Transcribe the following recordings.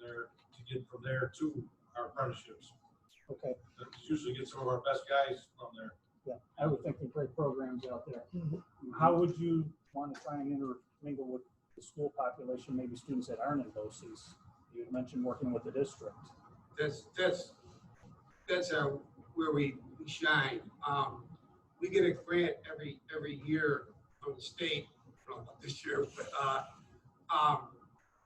there to get from there to our apprenticeships. Okay. Usually get some of our best guys from there. Yeah, I would think they're great programs out there. Mm-hmm. How would you want to try and intermingle with the school population, maybe students that aren't in BOCES? You mentioned working with the district. That's where we shine. We get a grant every year from the state. I don't know about this year, but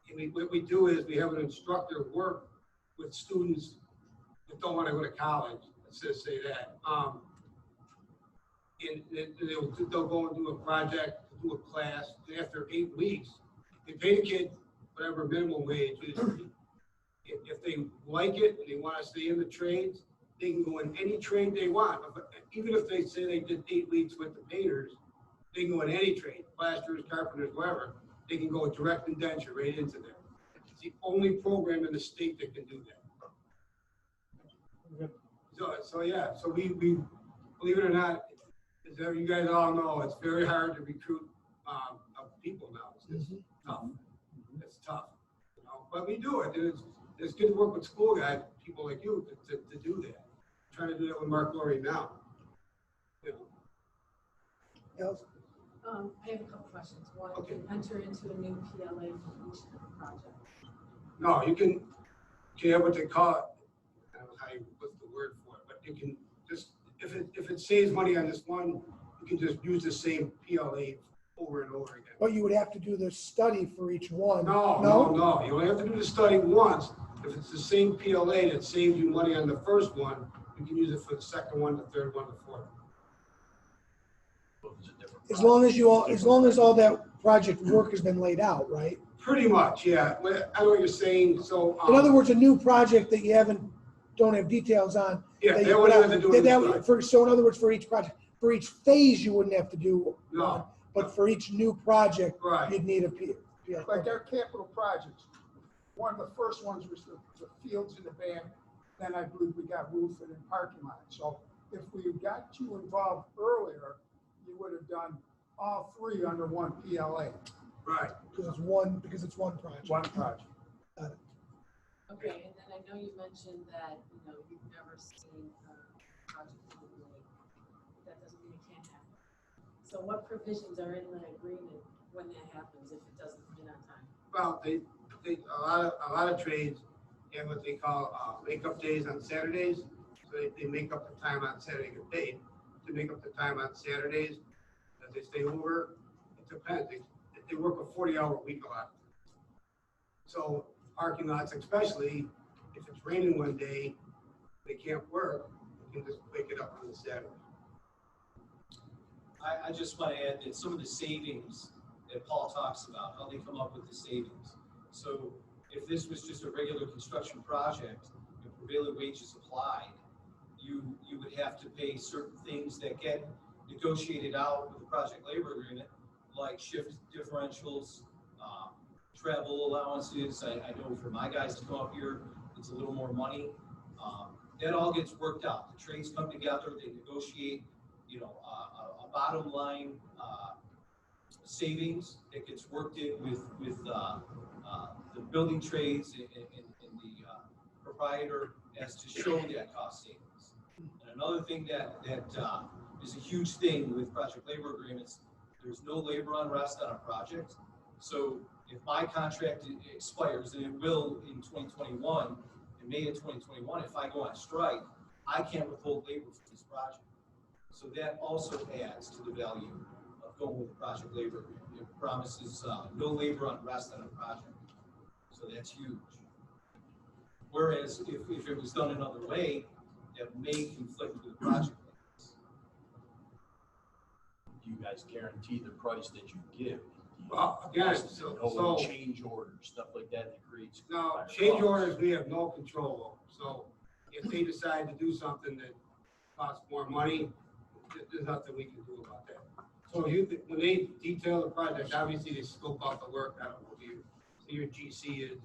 and what we do is we have an instructor work with students that don't want to go to college. Let's just say that. And they'll go and do a project, do a class. And after 8 weeks, they pay the kid whatever minimum wage is. If they like it and they want to stay in the trades, they can go in any trade they want. Even if they say they did 8 weeks with the painters, they can go in any trade, plasterers, carpenters, whatever. They can go direct indenture right into there. It's the only program in the state that can do that. So we believe it or not, as you guys all know, it's very hard to recruit people now. It's just tough. It's tough, you know. But we do it. It's good to work with school guys, people like you, to do that. I'm trying to do that with Mark Laurie now. You know. I have a couple questions. One, Okay. you can enter into a new PLA for each project. No, you can have what they call it. I don't know what's the word for it, but you can just, if it saves money on this one, you can just use the same PLA over and over again. But you would have to do the study for each one. No. You only have to do the study once. If it's the same PLA that saves you money on the first one, you can use it for the second one, the third one, the fourth. As long as all that project work has been laid out, right? Pretty much, yeah. I know what you're saying. So In other words, a new project that you don't have details on. yeah, that they you wouldn't put have to out- do it. So in other words, for each project, for each phase, you wouldn't have to do No. one, but for each new project, Right. you'd need a P. Like our capital projects, one of the first ones was the fields in the band. Then I believe we got roofing and parking lot. So if we got you involved earlier, you would have done all three under one PLA. Right. Because it's one project. One project. Okay, and then I know you mentioned that, you've never seen a project complete. That doesn't mean it can't happen. So what provisions are in the agreement when that happens, if it doesn't come in on time? Well, a lot of trades have what they call make-up days on Saturdays. So they make up the time on Saturday, get paid to make up the time on Saturdays that they stay over. It depends. They work a 40-hour week a lot. So parking lots, especially if it's raining one day, they can't work. They can just wake it up on the Saturday. I just want to add that some of the savings that Paul talks about, how they come up with the savings. So if this was just a regular construction project and prevailing wages applied, you would have to pay certain things that get negotiated out with the project labor agreement, like shift differentials, travel allowances. I know for my guys to come up here, it's a little more money. That all gets worked out. The trades come together, they negotiate, a bottom line savings that gets worked in with the building trades and the proprietor as to show that cost savings. And another thing that is a huge thing with project labor agreements, there's no labor unrest on a project. So if my contract expires, and it will in 2021, in May of 2021, if I go on strike, I can't withhold labor for this project. So that also adds to the value of going with the project labor agreement. It promises no labor unrest on a project. So that's huge. Whereas if it was done another way, that may conflict with the project. Do you guys guarantee the price that you give? Well, again, so change orders, stuff like that creates. now higher change costs. orders we have no control over. So if they decide to do something that costs more money, there's nothing we can do about that. So when they detail the project, obviously they scope out the work. I don't know who your GC is,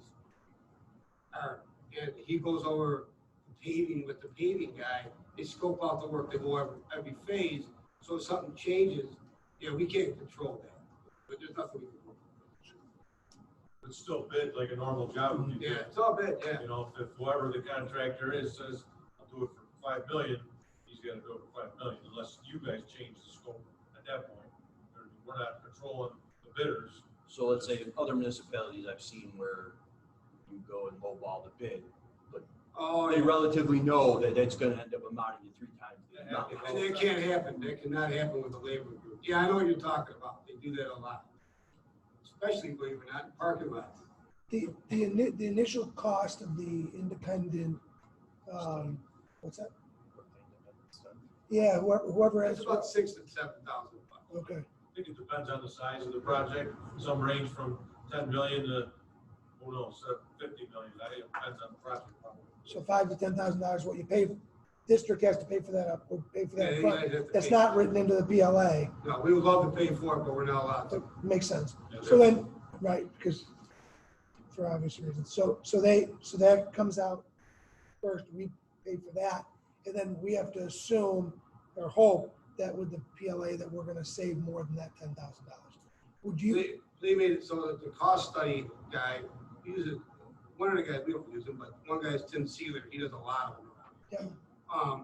and he goes over paving with the paving guy. They scope out the work. They go every phase. So if something changes, we can't control that. But there's nothing we can do. It's still bid like a normal job would be. Yeah, it's all bid, yeah. You know, if whoever the contractor is says, I'll do it for 5 million, he's gotta do it for 5 million, unless you guys change the scope at that point. We're not controlling the bidders. So let's say in other municipalities I've seen where you go and lowball the bid, but Oh, they yeah. relatively know that it's gonna end up amounting to 3 times the amount. And that can't happen, that cannot happen with the labor group. Yeah, I know what you're talking about, they do that a lot. Especially, believe it or not, in parking lots. The initial cost of the independent, what's that? Yeah, whoever has. It's about $6,000 to $7,000. Okay, I think it depends on the size of the project. Some range from 10 million to, who knows, 50 million. That depends on the project probably. so $5,000 to $10,000, what you pay, district has to pay for that up, or pay for Yeah, that you front. guys have to That's pay. not written into the PLA, No, we would love to pay for it, but we're not allowed to. but makes sense. Yeah, So then, right, because for obvious reasons. So that comes out first, we pay for that, and then we have to assume or hope that with the PLA that we're gonna save more than that $10,000. Would you, They made it so that the cost study guy uses, one of the guys, we don't use him, but one guy's Tim Sealer, he does a lot of them. yeah,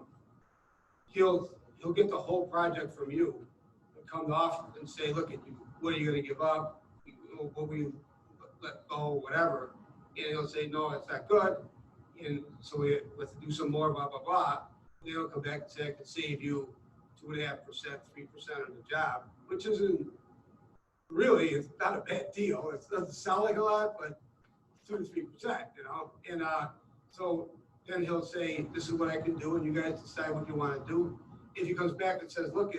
He'll get the whole project from you and come off and say, look at you, what are you gonna give up? What will you let go, whatever. And he'll say, no, it's not good. And so we have to do some more, blah, blah, blah. Then he'll come back and say, I can save you 2.5%, 3% of the job, which isn't really, it's not a bad deal. It doesn't sound like a lot, but 2 to 3%, you know? And so then he'll say, this is what I can do, and you guys decide what you want to do. If he comes back and says, look,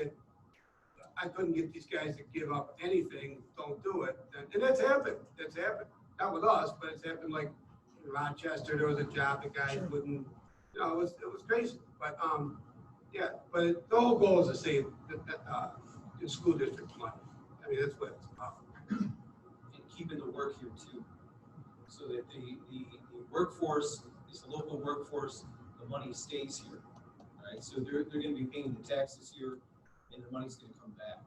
I couldn't get these guys to give up anything, don't do it. And that's happened. That's happened. Not with us, but it's happened like in Rochester, there was a job, the guy Sure. wouldn't, you know, it was crazy. But, yeah, but the whole goal is to save the school district's money. I mean, that's what it's about. And keeping the work here too. So that the workforce, is the local workforce, the money stays here. Right, so they're gonna be paying the taxes here and the money's gonna come back.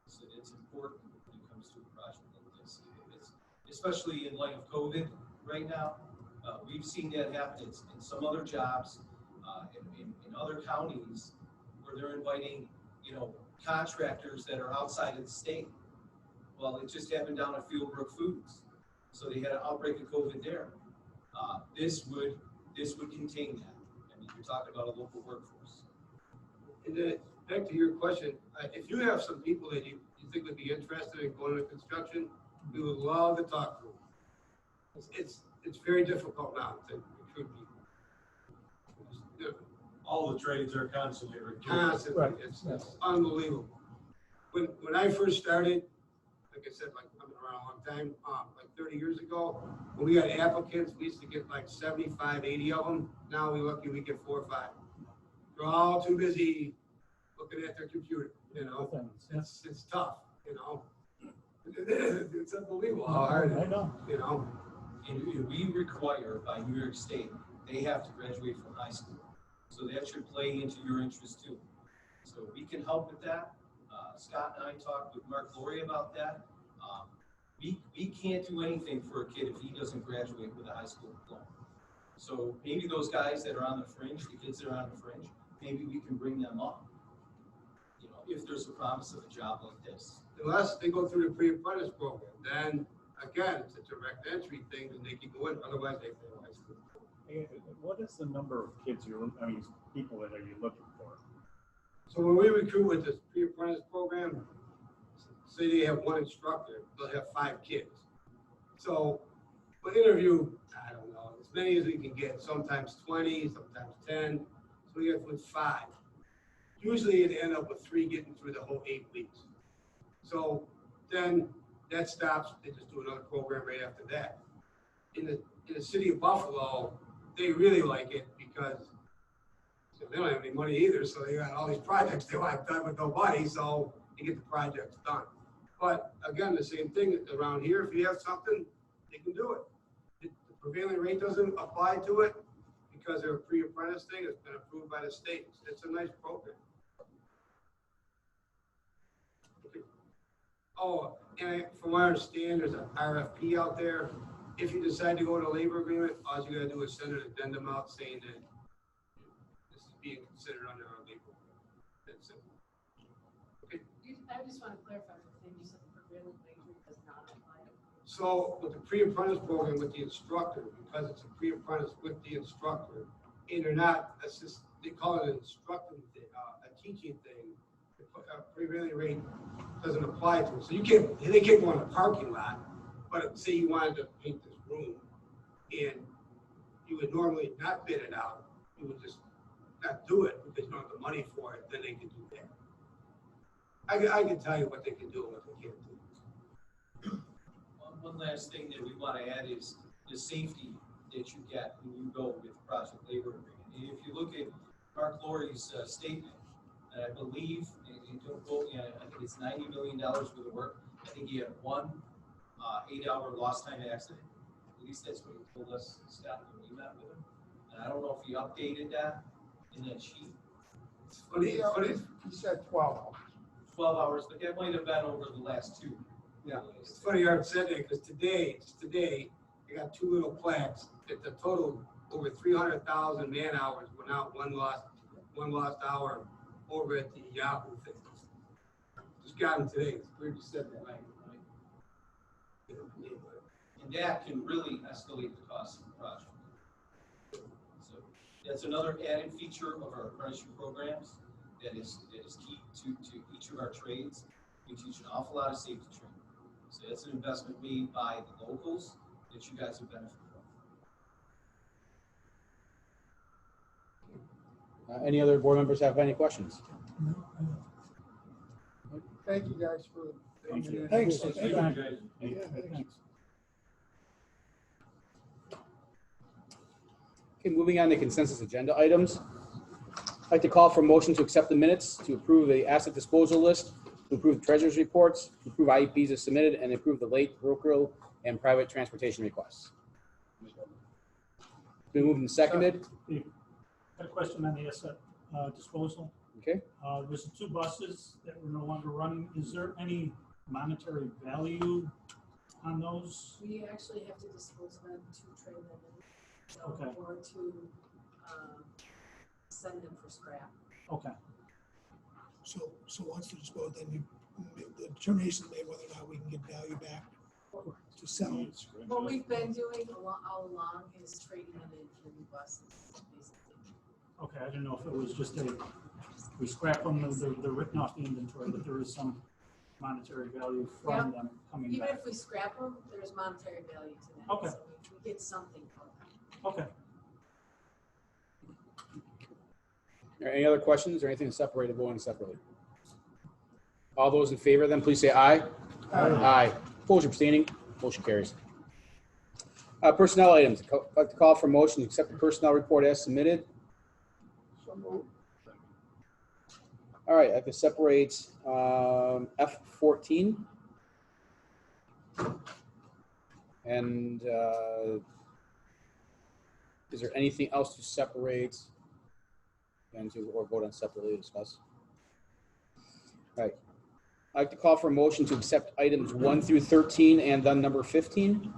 So it's important when it comes to a project like this. It's, especially in light of COVID right now, we've seen that happen in some other jobs, in other counties where they're inviting, you know, contractors that are outside of the state. Well, it just happened down at Fieldbrook Foods. So they had an outbreak of COVID there. This would contain that. I mean, you're talking about a local workforce. And then, back to your question, if you have some people that you think would be interested in going into construction, we would love to talk to them. It's very difficult now to recruit people. All the trades are constantly recruiting. Constantly, Right. it's unbelievable. When I first started, like I said, like I've been around a long time, like 30 years ago, when we got applicants, we used to get like 75, 80 of them. Now we're lucky we get 4 or 5. They're all too busy looking at their computer, you know? It's tough, you know? It's unbelievable how hard it I is, know. you know? And we require by New York State, they have to graduate from high school. So that should play into your interest too. So we can help with that. Scott and I talked with Mark Laurie about that. We can't do anything for a kid if he doesn't graduate with a high school diploma. So maybe those guys that are on the fringe, the kids that are on the fringe, maybe we can bring them up. You know, if there's a promise of a job like this. Unless they go through the pre-apprentice program, then again, it's a direct entry thing and they can go in, otherwise they fail high school. What is the number of kids people that are you looking for? So when we recruit with this pre-apprentice program, say they have 1 instructor, they'll have 5 kids. So we'll interview, I don't know, as many as we can get, sometimes 20, sometimes 10. So we get with 5. Usually it end up with 3 getting through the whole 8 weeks. So then that stops, they just do another program right after that. In the city of Buffalo, they really like it because they don't have any money either, so they got all these projects they want done with no money, so they get the projects done. But again, the same thing around here, if you have something, they can do it. The prevailing rate doesn't apply to it because they're a pre-apprentice thing, it's been approved by the state. It's a nice program. Oh, And from what I understand, there's an RFP out there. If you decide to go to labor agreement, all you gotta do is send an addendum out saying that this is being considered under our labor agreement. That's it. I just want to clarify the thing you said, the prevailing wage rate does not apply. So with the pre-apprentice program with the instructor, because it's a pre-apprentice with the instructor, and they're not, they call it an instructing thing, a teaching thing, the prevailing rate doesn't apply to it. So they can't go in the parking lot, but say you wanted to paint this room, and you would normally not bid it out, you would just not do it because you don't have the money for it, then they can do that. I can tell you what they can do and what they can't do. One last thing that we want to add is the safety that you get when you go with project labor agreement. And if you look at Mark Laurie's statement, and I believe, and don't quote me, I think it's $90 million worth of work. I think he had one 8-hour lost time accident. At least that's what he told us, Scott, when we met with him. And I don't know if he updated that in that sheet. He said 12 hours. 12 hours, but that might have been over the last two. Yeah, it's funny you said that because today, I got two little plaques that the total over 300,000 man hours went out, one lost hour over at the Yahoo thing. Just got them today. It's weird you said that. Right. And that can really escalate the cost of the project. So that's another added feature of our apprenticeship programs that is key to each of our trades. We teach an awful lot of safety training. So that's an investment made by the locals that you guys will benefit from. Any other board members have any questions? Thank you guys for. Thank you. Thanks. Thank you, guys. Yeah, thanks. Okay, moving on to consensus agenda items. I'd like to call for a motion to accept the minutes, to approve the asset disposal list, to approve the treasurer's reports, to approve IEPs as submitted, and approve the late brokerage and private transportation requests. Been moved and seconded. Got a question on the asset disposal. Okay. There's the two buses that were no longer running. Is there any monetary value on those? We actually have to dispose of them to trade them in, so, Okay. or to send them for scrap. Okay. So once they're disposed, then the determination is made whether or not we can get value back to sell. What we've been doing all along is trading them in for new buses, basically. Okay, I didn't know if it was just we scrap them, they're written off the inventory, but there is some monetary value from them coming Even back. if we scrap them, there's monetary value to them. Okay. So we get something from them. Okay. Are there any other questions or anything separated, voting separately? All those in favor, then please say aye. Aye. Opposed or abstaining, motion carries. Personnel items. I'd like to call for motion to accept the personnel report as submitted. So moved. All right, I can separate F14. And is there anything else to separate and to or vote on separately to discuss? All right. I'd like to call for a motion to accept items 1 through 13 and then number 15.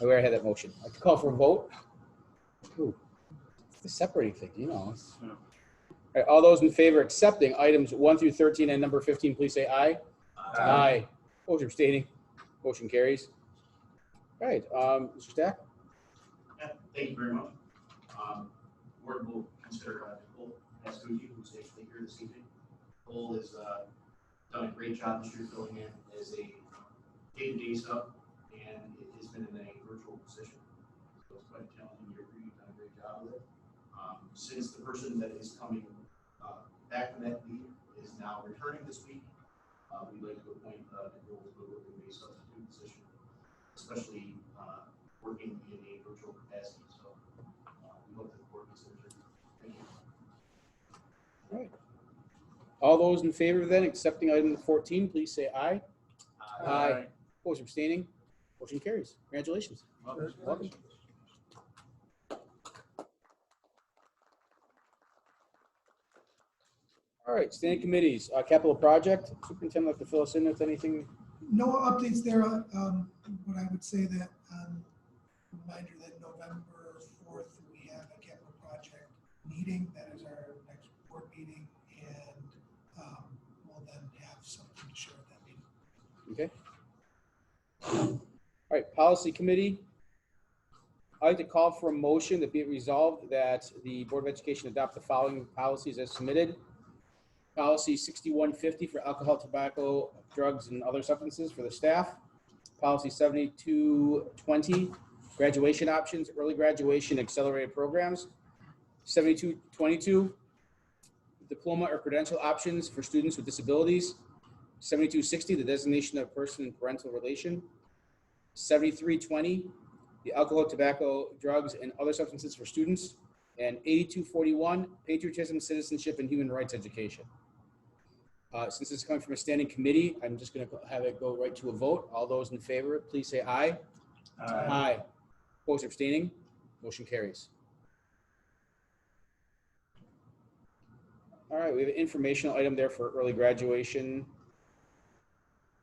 I already had that motion. I'd like to call for a vote. Ooh, it's the separating thing, you know. All right, all those in favor of accepting items 1 through 13 and number 15, please say aye. Aye. Opposed or abstaining, motion carries. All right, Mr. Stack. Yeah, thank you very much. Board will consider Nicole Pascucci, who's actually here this evening. Nicole has done a great job this year filling in as a day-to-day stuff, and it has been in a virtual position. So it's quite a challenging year for you. You've done a great job with it. Since the person that is coming back from that leave is now returning this week, we'd like to appoint Nicole to a working-based substitute position, especially working in a virtual capacity. So we hope that the board considers it. Thank you. All right. All those in favor then accepting item 14, please say aye. Aye. Opposed or abstaining, motion carries. Congratulations. Welcome. All right, standing committees, capital project, superintendent like to fill us in with anything? no updates there. But I would say that, reminder that November 4th, we have a capital project meeting. That is our next board meeting, and we'll then have something to share at that meeting. Okay. All right, policy committee. I'd like to call for a motion that be it resolved that the Board of Education adopt the following policies as submitted. Policy 6150 for alcohol, tobacco, drugs, and other substances for the staff. Policy 7220, graduation options, early graduation, accelerated programs. 7222, diploma or credential options for students with disabilities. 7260, the designation of person in parental relation. 7320, the alcohol, tobacco, drugs, and other substances for students. And 8241, patriotism, citizenship, and human rights education. Since this is coming from a standing committee, I'm just going to have it go right to a vote. All those in favor, please say aye. Aye. Opposed or abstaining? Motion carries. All right, we have an informational item there for early graduation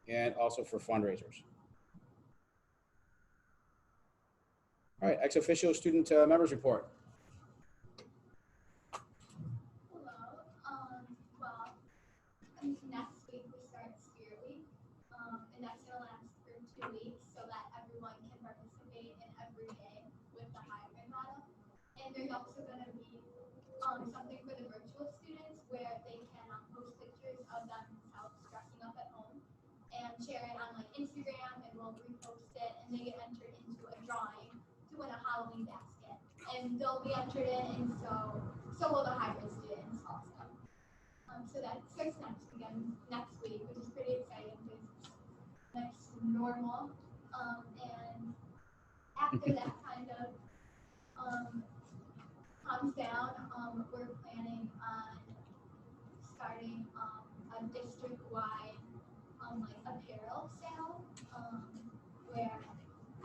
and also for fundraisers. All right, ex officio student members report. Next week we start Spirit Week, and that's going to last for 2 weeks so that everyone can participate in every day with the hybrid model. And there's also going to be something for the virtual students where they can post pictures of themselves dressing up at home and share it on like Instagram, and we'll repost it, and they get entered into a drawing to win a Halloween basket. And they'll be entered in, and so will the hybrid students also. So that starts next week, which is pretty exciting because it's next to normal. And after that kind of comes down, we're planning on starting a district-wide like apparel sale, where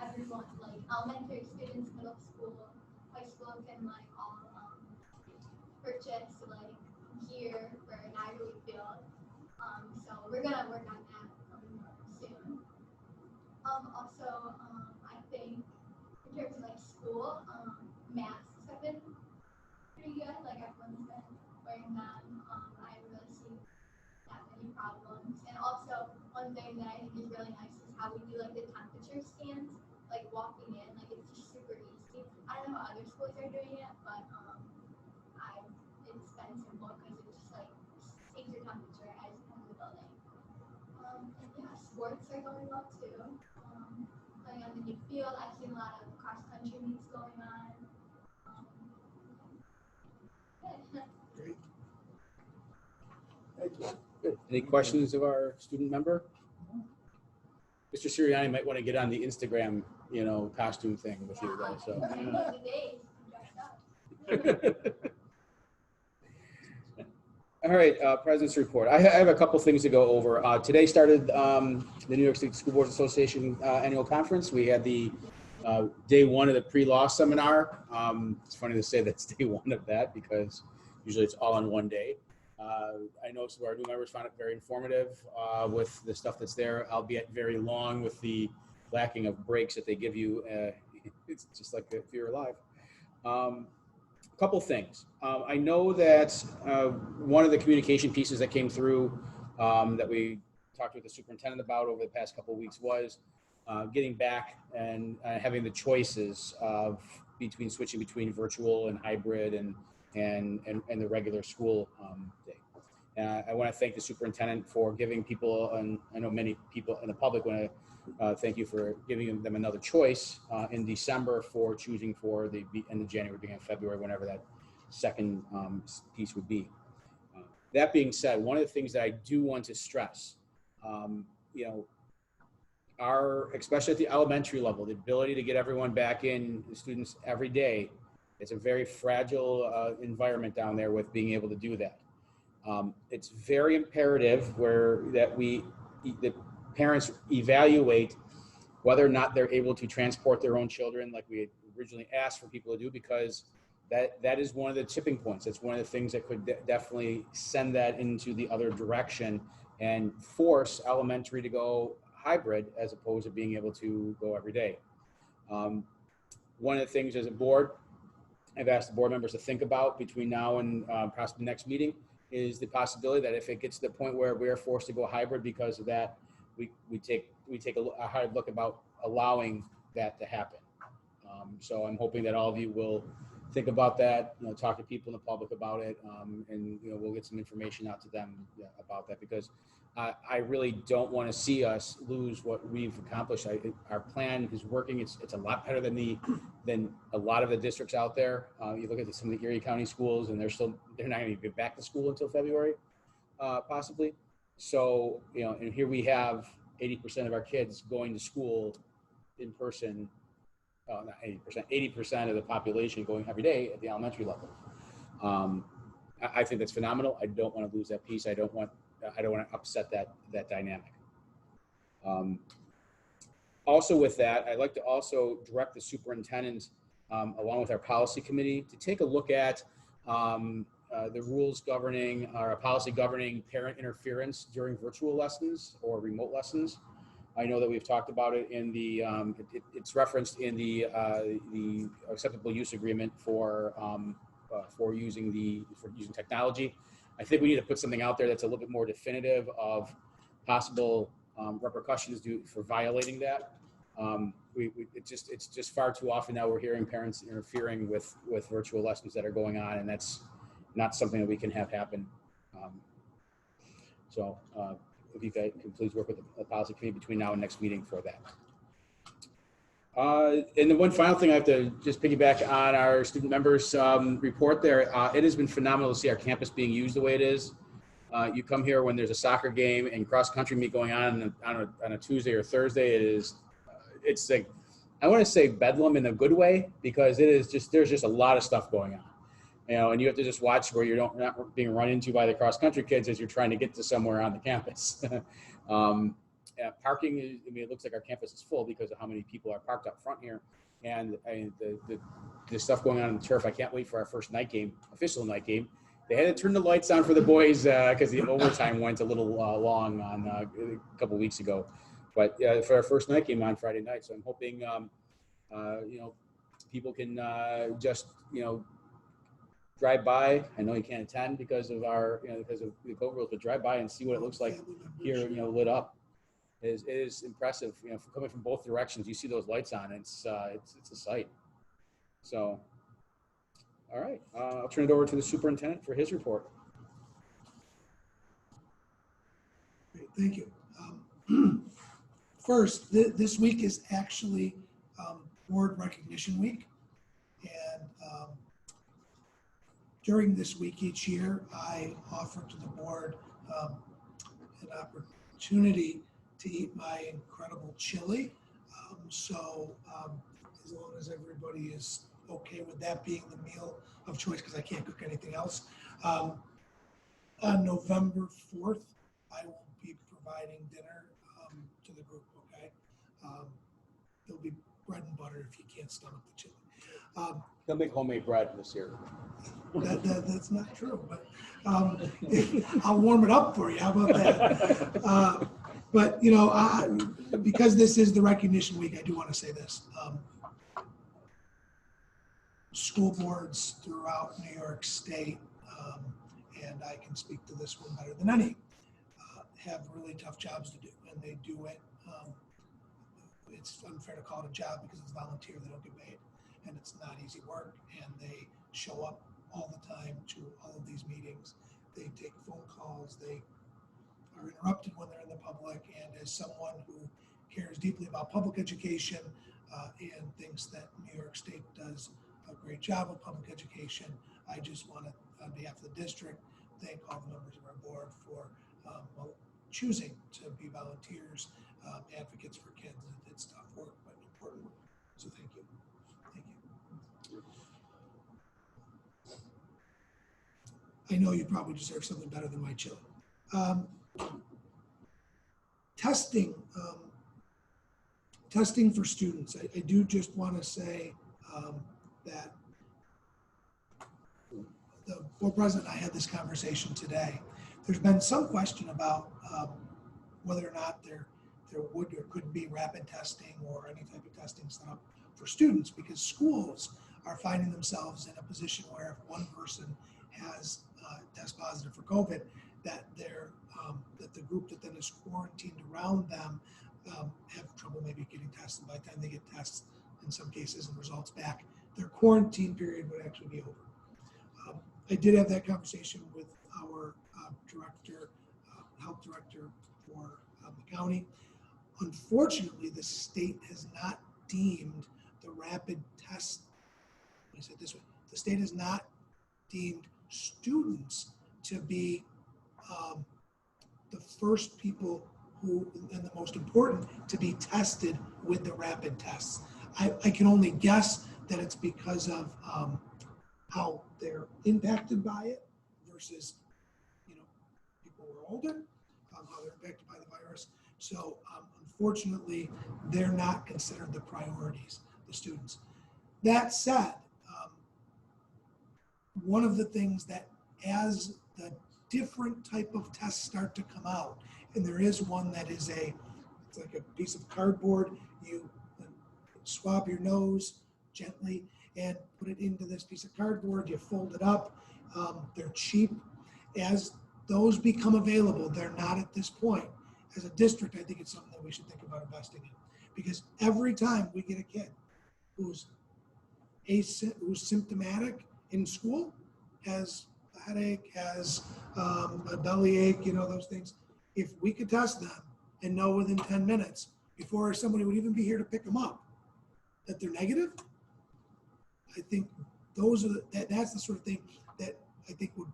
everyone, like elementary students, middle school, high school, can like all purchase like gear for an Ivy field. So we're gonna work on that soon. Also, I think in terms of like school, masks have been pretty good. Like everyone's been wearing them. I haven't really seen that many problems. And also, one thing that I think is really nice is how we do like the temperature scans, like walking in. Like it's just super easy. I don't know how other schools are doing it, but it's been simple because it just like takes your temperature as you come in the building. And yeah, sports are going well too. Playing on the new field. I've seen a lot of cross country meets going on. Great. Thank you. Good. Any questions of our student member? Mr. Sirianni might want to get on the Instagram, costume thing with you guys. So. All right, President's report. I have a couple things to go over. Today started the New York State School Boards Association annual conference. We had the day one of the pre-law seminar. It's funny to say that's day one of that because usually it's all on one day. I know some of our new members found it very informative with the stuff that's there, albeit very long with the lacking of breaks that they give you. It's just like if you're alive. A couple things. I know that one of the communication pieces that came through that we talked with the superintendent about over the past couple of weeks was getting back and having the choices of between switching between virtual and hybrid and the regular school day. I want to thank the superintendent for giving people, and I know many people in the public want to thank you for giving them another choice in December for choosing for the end of January, beginning of February, whenever that second piece would be. That being said, one of the things that I do want to stress, especially at the elementary level, the ability to get everyone back in, the students every day, it's a very fragile environment down there with being able to do that. It's very imperative that parents evaluate whether or not they're able to transport their own children like we had originally asked for people to do, because that is one of the tipping points. It's one of the things that could definitely send that into the other direction and force elementary to go hybrid as opposed to being able to go every day. One of the things as a board, I've asked the board members to think about between now and possibly next meeting is the possibility that if it gets to the point where we are forced to go hybrid because of that, we take a hard look about allowing that to happen. So I'm hoping that all of you will think about that, talk to people in the public about it, and we'll get some information out to them about that, because I really don't want to see us lose what we've accomplished. Our plan is working. It's a lot better than a lot of the districts out there. You look at some of the Erie County schools, and they're not going to get back to school until February, possibly. So and here we have 80% of our kids going to school in person. Not 80%, 80% of the population going every day at the elementary level. I think that's phenomenal. I don't want to lose that piece. I don't want to upset that dynamic. Also with that, I'd like to also direct the superintendent, along with our policy committee, to take a look at the rules governing, or a policy governing parent interference during virtual lessons or remote lessons. I know that we've talked about it in the, it's referenced in the acceptable use agreement for using technology. I think we need to put something out there that's a little bit more definitive of possible repercussions for violating that. It's just far too often now we're hearing parents interfering with virtual lessons that are going on, and that's not something that we can have happen. If you guys can please work with the policy committee between now and next meeting for that. And the one final thing, I have to just piggyback on our student members report there. It has been phenomenal to see our campus being used the way it is. You come here when there's a soccer game and cross-country meet going on a Tuesday or Thursday. It's like, I want to say bedlam in a good way, because there's just a lot of stuff going on. And you have to just watch where you're not being run into by the cross-country kids as you're trying to get to somewhere on the campus. Parking, it looks like our campus is full because of how many people are parked up front here. And the stuff going on in the turf, I can't wait for our first night game, official night game. They had to turn the lights on for the boys because the overtime went a little long on a couple weeks ago. But for our first night game on Friday night, so I'm hoping people can just drive by. I know you can't attend because of because of the COVID rules, but drive by and see what it looks like here, lit up. It is impressive. Coming from both directions, you see those lights on. It's a sight. So, all right, I'll turn it over to the superintendent for his report. Great, thank you. First, this week is actually Board Recognition Week, and during this week each year, I offer to the board an opportunity to eat my incredible chili. As long as everybody is okay with that being the meal of choice, because I can't cook anything else. On November 4th, I will be providing dinner to the group, okay? There'll be bread and butter if you can't stomach the chili. They'll make homemade bread this year. That's not true, but I'll warm it up for you. How about that? But because this is the recognition week, I do want to say this. School boards throughout New York State, and I can speak to this one better than any, have really tough jobs to do, and they do it. It's unfair to call it a job because it's volunteer, they don't get paid, and it's not easy work, and they show up all the time to all of these meetings. They take phone calls, they are interrupted when they're in the public, and as someone who cares deeply about public education and thinks that New York State does a great job of public education, I just want to, on behalf of the district, thank all the members of our board for choosing to be volunteers, advocates for kids. It's tough work, but important work. So thank you. Thank you. I know you probably deserve something better than my chili. Testing for students. I do just want to say that the board president and I had this conversation today. There's been some question about whether or not there there would or could be rapid testing or any type of testing set up for students, because schools are finding themselves in a position where if one person has test positive for COVID, that that the group that then is quarantined around them have trouble maybe getting tested. By the time they get tests, in some cases, and results back, their quarantine period would actually be over. I did have that conversation with our director, health director for the county. Unfortunately, the state has not deemed the rapid test, let me say it this way, the state has not deemed students to be the first people who, and the most important, to be tested with the rapid tests. I can only guess that it's because of how they're impacted by it versus, people who are older, how they're impacted by the virus. So unfortunately, they're not considered the priorities, the students. That said, one of the things that as the different type of tests start to come out, and there is one that is it's like a piece of cardboard, you swab your nose gently and put it into this piece of cardboard, you fold it up, they're cheap. As those become available, they're not at this point. As a district, I think it's something that we should think about investing in, because every time we get a kid who's symptomatic in school, has a headache, has a bellyache, those things, if we could test them and know within 10 minutes before somebody would even be here to pick them up that they're negative, I think that's the sort of thing that I think would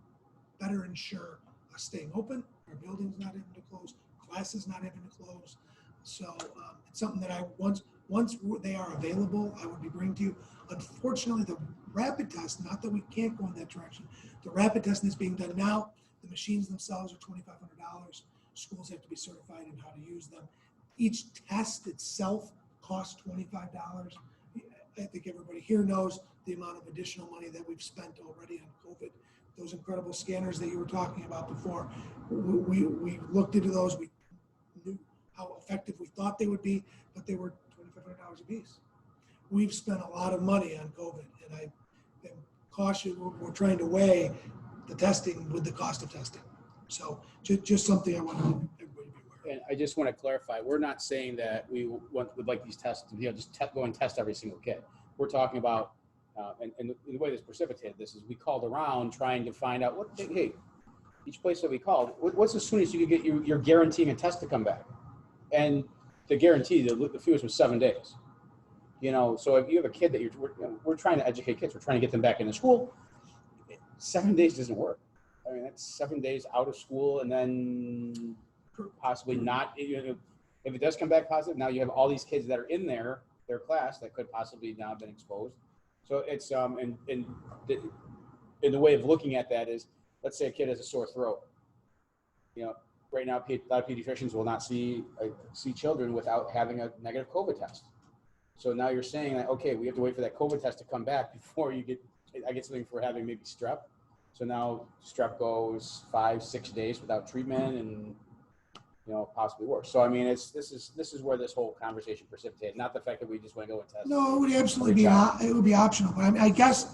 better ensure us staying open, our buildings not having to close, classes not having to close. So it's something that once they are available, I would be bringing to you. Unfortunately, the rapid test, not that we can't go in that direction, the rapid testing is being done now. The machines themselves are $2,500. Schools have to be certified in how to use them. Each test itself costs $25. I think everybody here knows the amount of additional money that we've spent already on COVID. Those incredible scanners that you were talking about before, we looked into those. We knew how effective we thought they would be, but they were $2,500 a piece. We've spent a lot of money on COVID, and I am cautious. We're trying to weigh the testing with the cost of testing. So just something I want everybody to be aware of. And I just want to clarify, we're not saying that we would like these tests to just go and test every single kid. We're talking about, and the way this precipitated this is we called around trying to find out hey, each place that we called, what's as soon as you could get you're guaranteeing a test to come back? And the guarantee, the fewest was 7 days. So if you have a kid that we're trying to educate kids, we're trying to get them back into school, 7 days doesn't work. I mean, that's 7 days out of school, and then possibly not. If it does come back positive, now you have all these kids that are in their class that could possibly now have been exposed. So it's and the way of looking at that is, let's say a kid has a sore throat. Right now, a lot of pediatricians will not see children without having a negative COVID test. So now you're saying that, okay, we have to wait for that COVID test to come back before I get something for having maybe strep. So now strep goes 5-6 days without treatment, and possibly worse. So I mean, this is where this whole conversation precipitated. Not the fact that we just want to go and test. No, it would absolutely be optional. But I mean, I guess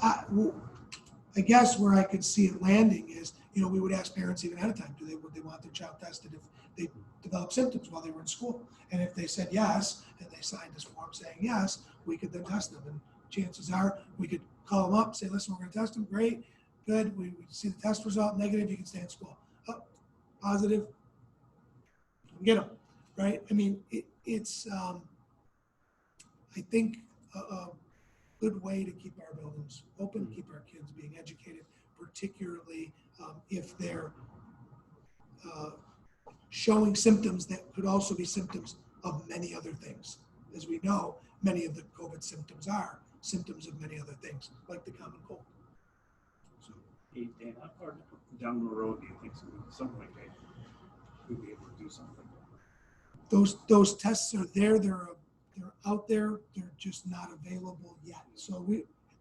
where I could see it landing is, we would ask parents even ahead of time, would they want their child tested if they developed symptoms while they were in school? And if they said yes, and they signed this form saying yes, we could then test them. And chances are we could call them up, say, listen, we're going to test them. Great, good. We see the test result, negative, you can stay in school. Oh, positive, get them, right? I mean, it's, I think, a good way to keep our buildings open, keep our kids being educated, particularly if they're showing symptoms that could also be symptoms of many other things. As we know, many of the COVID symptoms are symptoms of many other things, like the common cold. So, Hey, Dan, how far down the road do you think something like that we'd be able to do something? Those tests are there. They're out there. They're just not available yet. So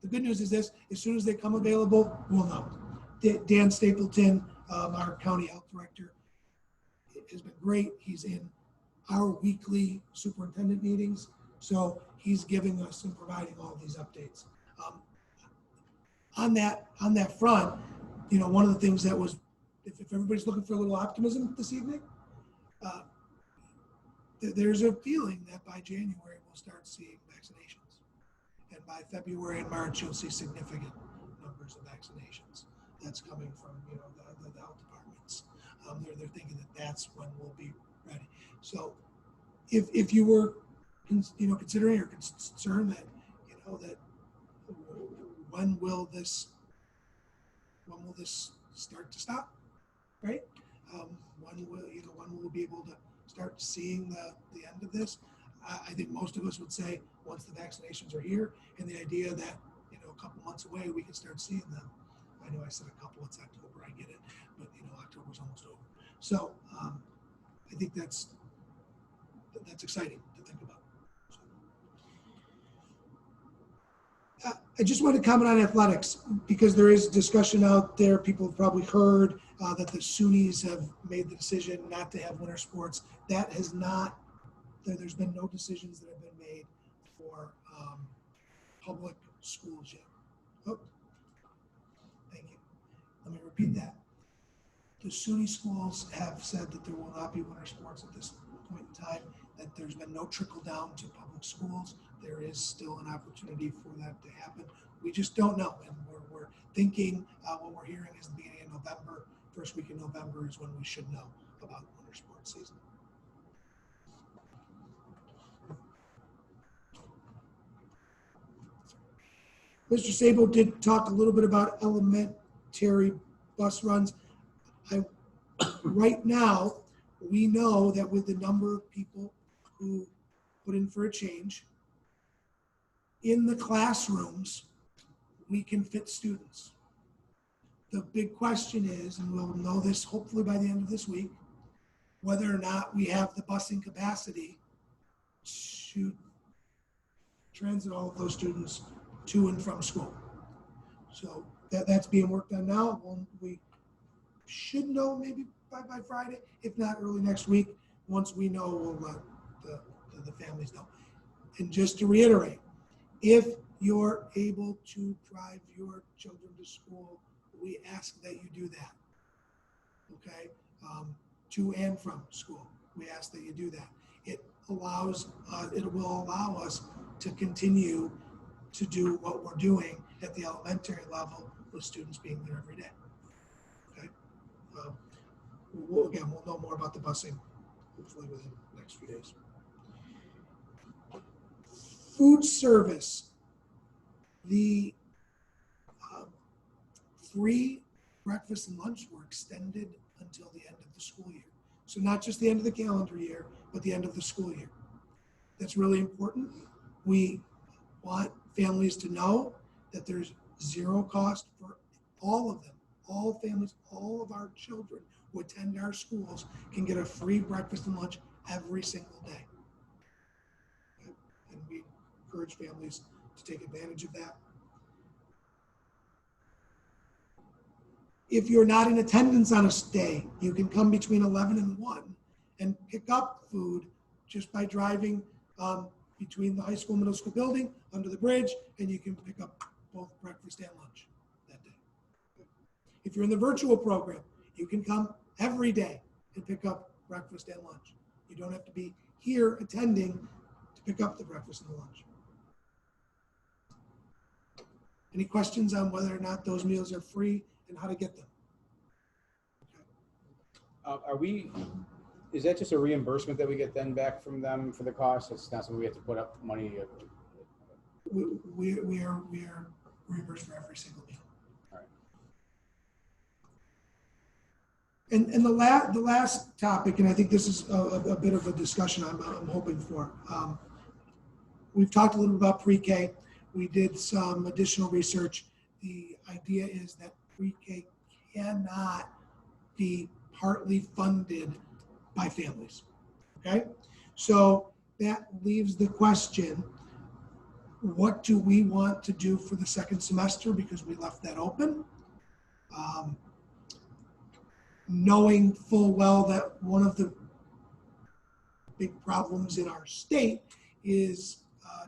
the good news is this: as soon as they come available, we'll know. Dan Stapleton, our county health director, has been great. He's in our weekly superintendent meetings. So he's giving us and providing all these updates. On that front, you know, one of the things that was, if everybody's looking for a little optimism this evening, there's a feeling that by January we'll start seeing vaccinations, and by February and March you'll see significant numbers of vaccinations. That's coming from, you know, the health departments. They're thinking that that's when we'll be ready. So if you were, you know, considering or concerned that, you know, that when will this start to stop, right? When will we be able to start seeing the end of this? I think most of us would say once the vaccinations are here, and the idea that, you know, a couple months away we can start seeing them. I know I said a couple, it's October, I get it, but you know, October's almost over. So I think that's exciting to think about. So, I just want to comment on athletics because there is discussion out there. People have probably heard that the SUNYs have made the decision not to have winter sports. That has not, there's been no decisions that have been made for public schools yet. Oh, thank you. Let me repeat that. The SUNY schools have said that there will not be winter sports at this point in time, that there's been no trickle down to public schools. There is still an opportunity for that to happen. We just don't know. And we're thinking, what we're hearing is the beginning of November, first week in November is when we should know about the winter sports season. Mr. Sabo did talk a little bit about elementary bus runs. Right now, we know that with the number of people who put in for a change, in the classrooms, we can fit students. The big question is, and we'll know this hopefully by the end of this week, whether or not we have the busing capacity to transit all of those students to and from school. So that's being worked on now. We should know maybe by Friday, if not early next week. Once we know, we'll let the families know. And just to reiterate, if you're able to drive your children to school, we ask that you do that. Okay, to and from school, we ask that you do that. It will allow us to continue to do what we're doing at the elementary level with students being there every day. Okay, we'll know more about the busing hopefully within the next few days. Food service, the free breakfast and lunch were extended until the end of the school year. So not just the end of the calendar year, but the end of the school year. That's really important. We want families to know that there's zero cost for all of them. All families, all of our children who attend our schools can get a free breakfast and lunch every single day. Okay? And we encourage families to take advantage of that. If you're not in attendance on a day, you can come between 11 and 1 and pick up food just by driving between the high school, middle school building, under the bridge, and you can pick up both breakfast and lunch that day. If you're in the virtual program, you can come every day and pick up breakfast and lunch. You don't have to be here attending to pick up the breakfast and the lunch. Any questions on whether or not those meals are free and how to get them? Is that just a reimbursement that we get then back from them for the cost? It's not something we have to put up money. We are reimbursed for every single meal. All right. And the last topic, and I think this is a bit of a discussion I'm hoping for. We've talked a little about pre-K. We did some additional research. The idea is that pre-K cannot be partly funded by families, okay? So that leaves the question, what do we want to do for the second semester, because we left that open? Knowing full well that one of the big problems in our state is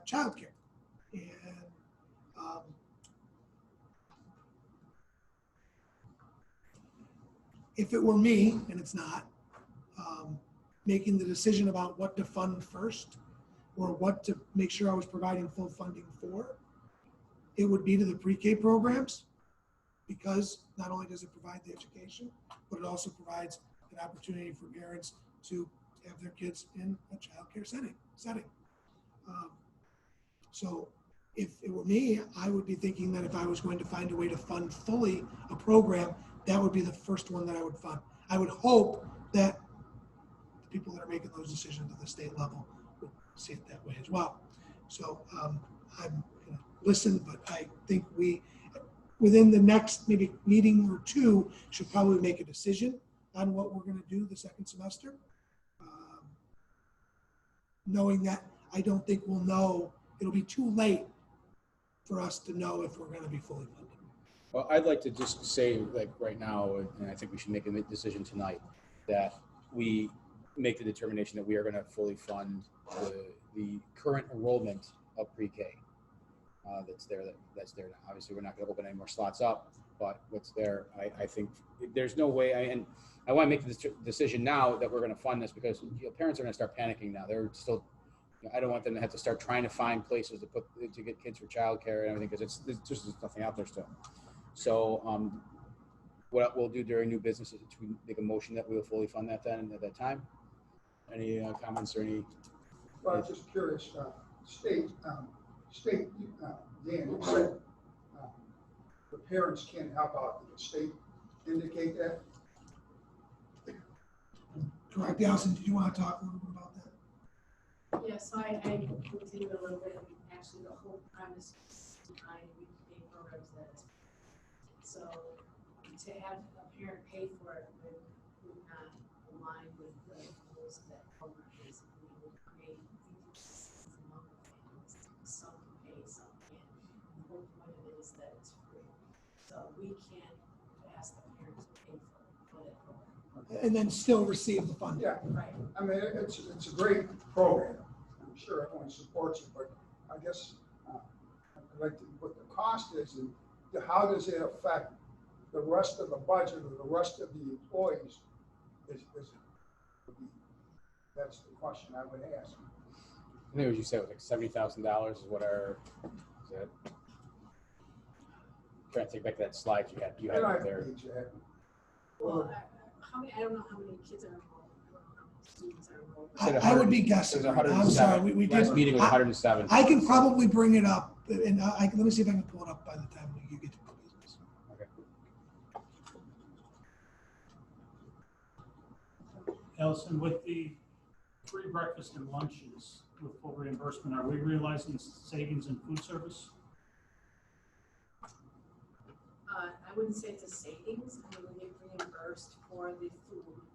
childcare. And if it were me, and it's not, making the decision about what to fund first or what to make sure I was providing full funding for, it would be to the pre-K programs, because not only does it provide the education, but it also provides an opportunity for parents to have their kids in a childcare setting. So if it were me, I would be thinking that if I was going to find a way to fund fully a program, that would be the first one that I would fund. I would hope that the people that are making those decisions at the state level would see it that way as well. So I'm going to listen, but I think we, within the next maybe meeting or two, should probably make a decision on what we're going to do the second semester. Knowing that I don't think we'll know, it'll be too late for us to know if we're going to be fully funded. Well, I'd like to just say, like right now, and I think we should make a decision tonight, that we make the determination that we are going to fully fund the current enrollment of pre-K that's there now. Obviously, we're not going to open any more slots up, but what's there, I think there's no way. And I want to make the decision now that we're going to fund this, because parents are going to start panicking now. They're still. I don't want them to have to start trying to find places to get kids for childcare and everything, because there's just nothing out there still. So what we'll do during new business is to make a motion that we will fully fund that then at that time. Any comments or any? Well, I'm just curious, Dan, you said the parents can't help out. Did the state indicate that? Correct. Allison, did you want to talk a little bit about that? Yeah, so I continued a little bit, and actually the whole premise behind weekday programs that, so to have a parent pay for it would not align with the rules of that program. Is we would create among the families. Some can pay, some can't. And the whole point of it is that it's free. So we can't ask the parents to pay for that program. And then still receive the funding. Yeah, Right. I mean, it's a great program. I'm sure everyone supports it, but I guess I'd like to what the cost is and how does it affect the rest of the budget or the rest of the employees? That's the question I would ask. I think what you said was like $70,000 is what our, is that? Trying to take back that slide you had up there. Well, I don't know how many kids are enrolled. I don't know how many students are enrolled. I would be guessing. I'm sorry, we did. Last meeting was 107. I can probably bring it up, and let me see if I can pull it up by the time you get to the business. Okay. Allison, with the free breakfast and lunches with full reimbursement, are we realizing savings in food service? I wouldn't say it's a savings. I mean, we get reimbursed for the food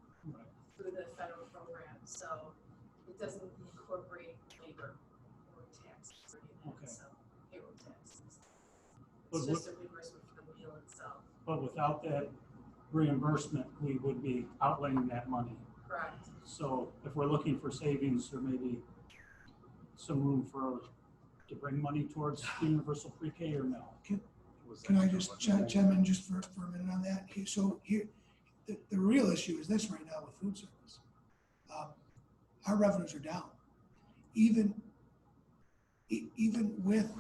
through the federal program, so it doesn't incorporate labor or taxes or anything, so payroll taxes. It's just a reimbursement for the meal itself. But without that reimbursement, we would be outlaying that money. Correct. So if we're looking for savings, there may be some room to bring money towards universal pre-K or no? Can I just chime in just for a minute on that? So here, the real issue is this right now with food service. Our revenues are down. Even with,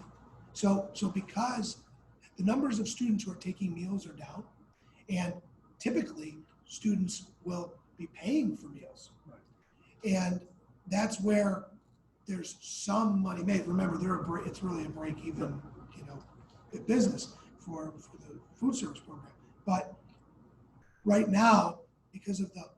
so because the numbers of students who are taking meals are down, and typically students will be paying for meals. Right. And that's where there's some money made. Remember, it's really a break-even, business for the food service program. But right now, because of the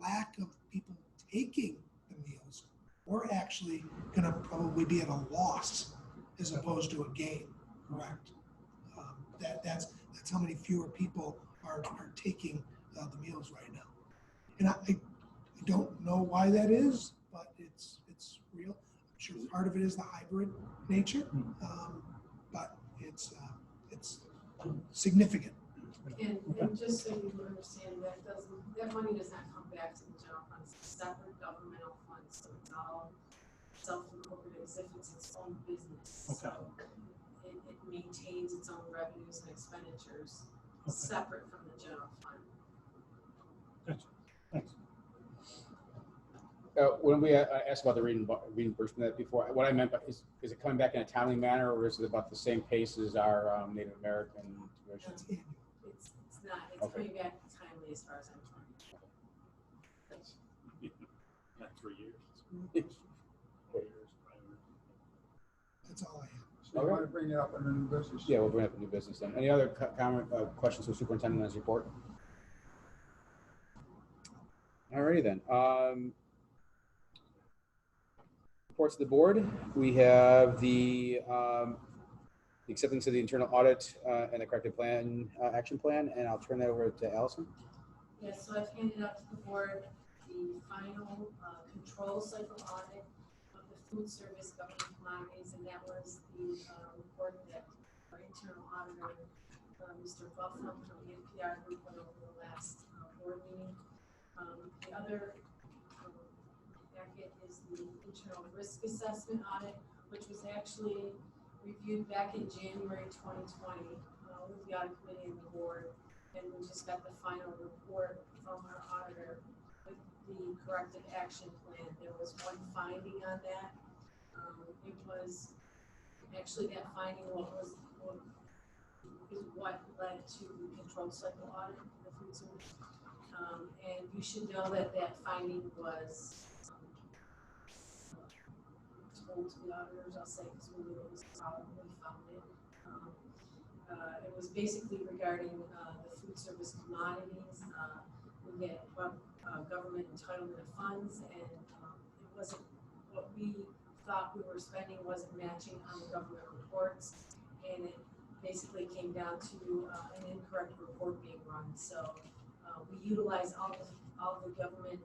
lack of people taking the meals, we're actually going to probably be at a loss as opposed to a gain. Correct. That's how many fewer people are taking the meals right now. And I don't know why that is, but it's real. I'm sure part of it is the hybrid nature, but it's significant. And just so you understand, that money does not come back to the general fund. It's a separate governmental fund so it's all self-incorporated as if it's its own business. Okay. So it maintains its own revenues and expenditures Okay. separate from the general fund. Gotcha. Thanks. When we asked about the reimbursement before, what I meant by is it coming back in a timely manner, or is it about the same pace as our Native American tuition? That's annual. It's not, it's Okay. coming back timely as far as I'm concerned. Not 3 years. That's all I have. So you want to bring it up in the new business? Yeah, we'll bring up a new business then. Any other comment, questions for superintendent on his report? Alrighty then. Reports of the board. We have the acceptance of the internal audit and the corrective plan, action plan, and I'll turn that over to Allison. Yes, so I've handed out to the board the final control cycle audit of the food service government commodities, and that was the report that our internal auditor, Mr. Buffum from the NPR group went over the last board meeting. The other packet is the internal risk assessment audit, which was actually reviewed back in January 2020 with the audit committee and the board. And we just got the final report from our auditor with the corrective action plan. There was one finding on that. It was actually that finding is what led to the controlled cycle audit in the food service. And you should know that that finding was told to the auditors, I'll say, because we knew it was probably founded. It was basically regarding the food service commodities. We get government entitlement of funds, and it wasn't what we thought we were spending wasn't matching on the government reports, and it basically came down to an incorrect report being run. So we utilize all the government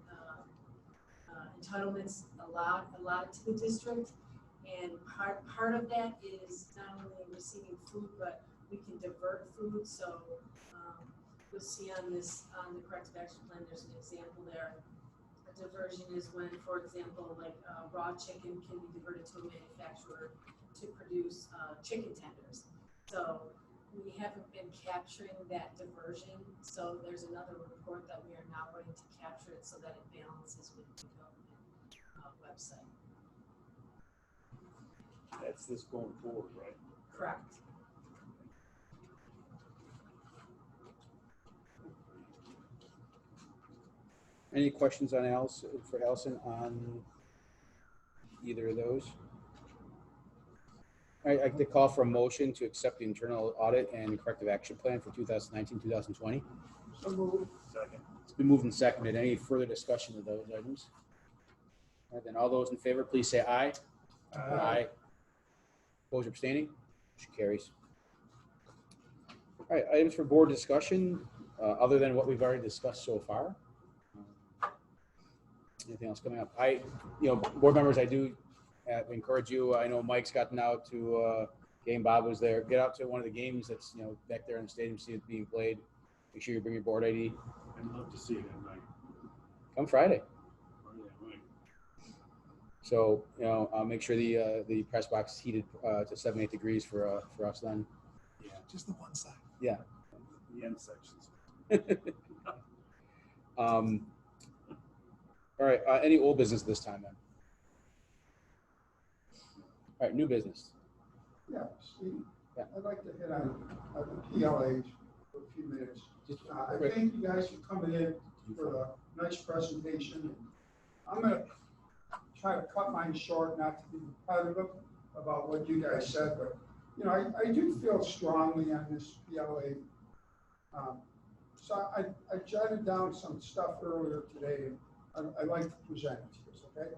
entitlements allotted to the district, and part of that is not only receiving food, but we can divert food. So you'll see on the corrective action plan, there's an example there. A diversion is when, for example, like raw chicken can be diverted to a manufacturer to produce chicken tenders. So we haven't been capturing that diversion. So there's another report that we are now going to capture it so that it balances with the government website. That's this going forward, right? Correct. Any questions on Allison on either of those? All right, I like to call for a motion to accept the internal audit and corrective action plan for 2019-2020. So moved. Second. It's been moved and seconded. Any further discussion of those items? All right, then all those in favor, please say aye. Aye. Opposed or abstaining? Motion carries. All right, items for board discussion, other than what we've already discussed so far. Anything else coming up? Board members, I do encourage you. I know Mike's gotten out to game. Bob was there. Get out to one of the games that's back there in the stadium, see it being played. Make sure you bring your board ID. I'd love to see it at night. Come Friday. Right. So I'll make sure the press box is heated to 7-8 degrees for us then. Yeah, Just the one side. Yeah. the end sections. All right, any old business this time then? All right, new business. Yeah, Steve, Yeah. I'd like to hit on the PLAs for a few minutes. I thank you guys for coming in for a nice presentation. I'm gonna try to cut mine short, not to be repetitive about what you guys said, but, I do feel strongly on this PLA. So I jotted down some stuff earlier today, and I'd like to present it to you, okay?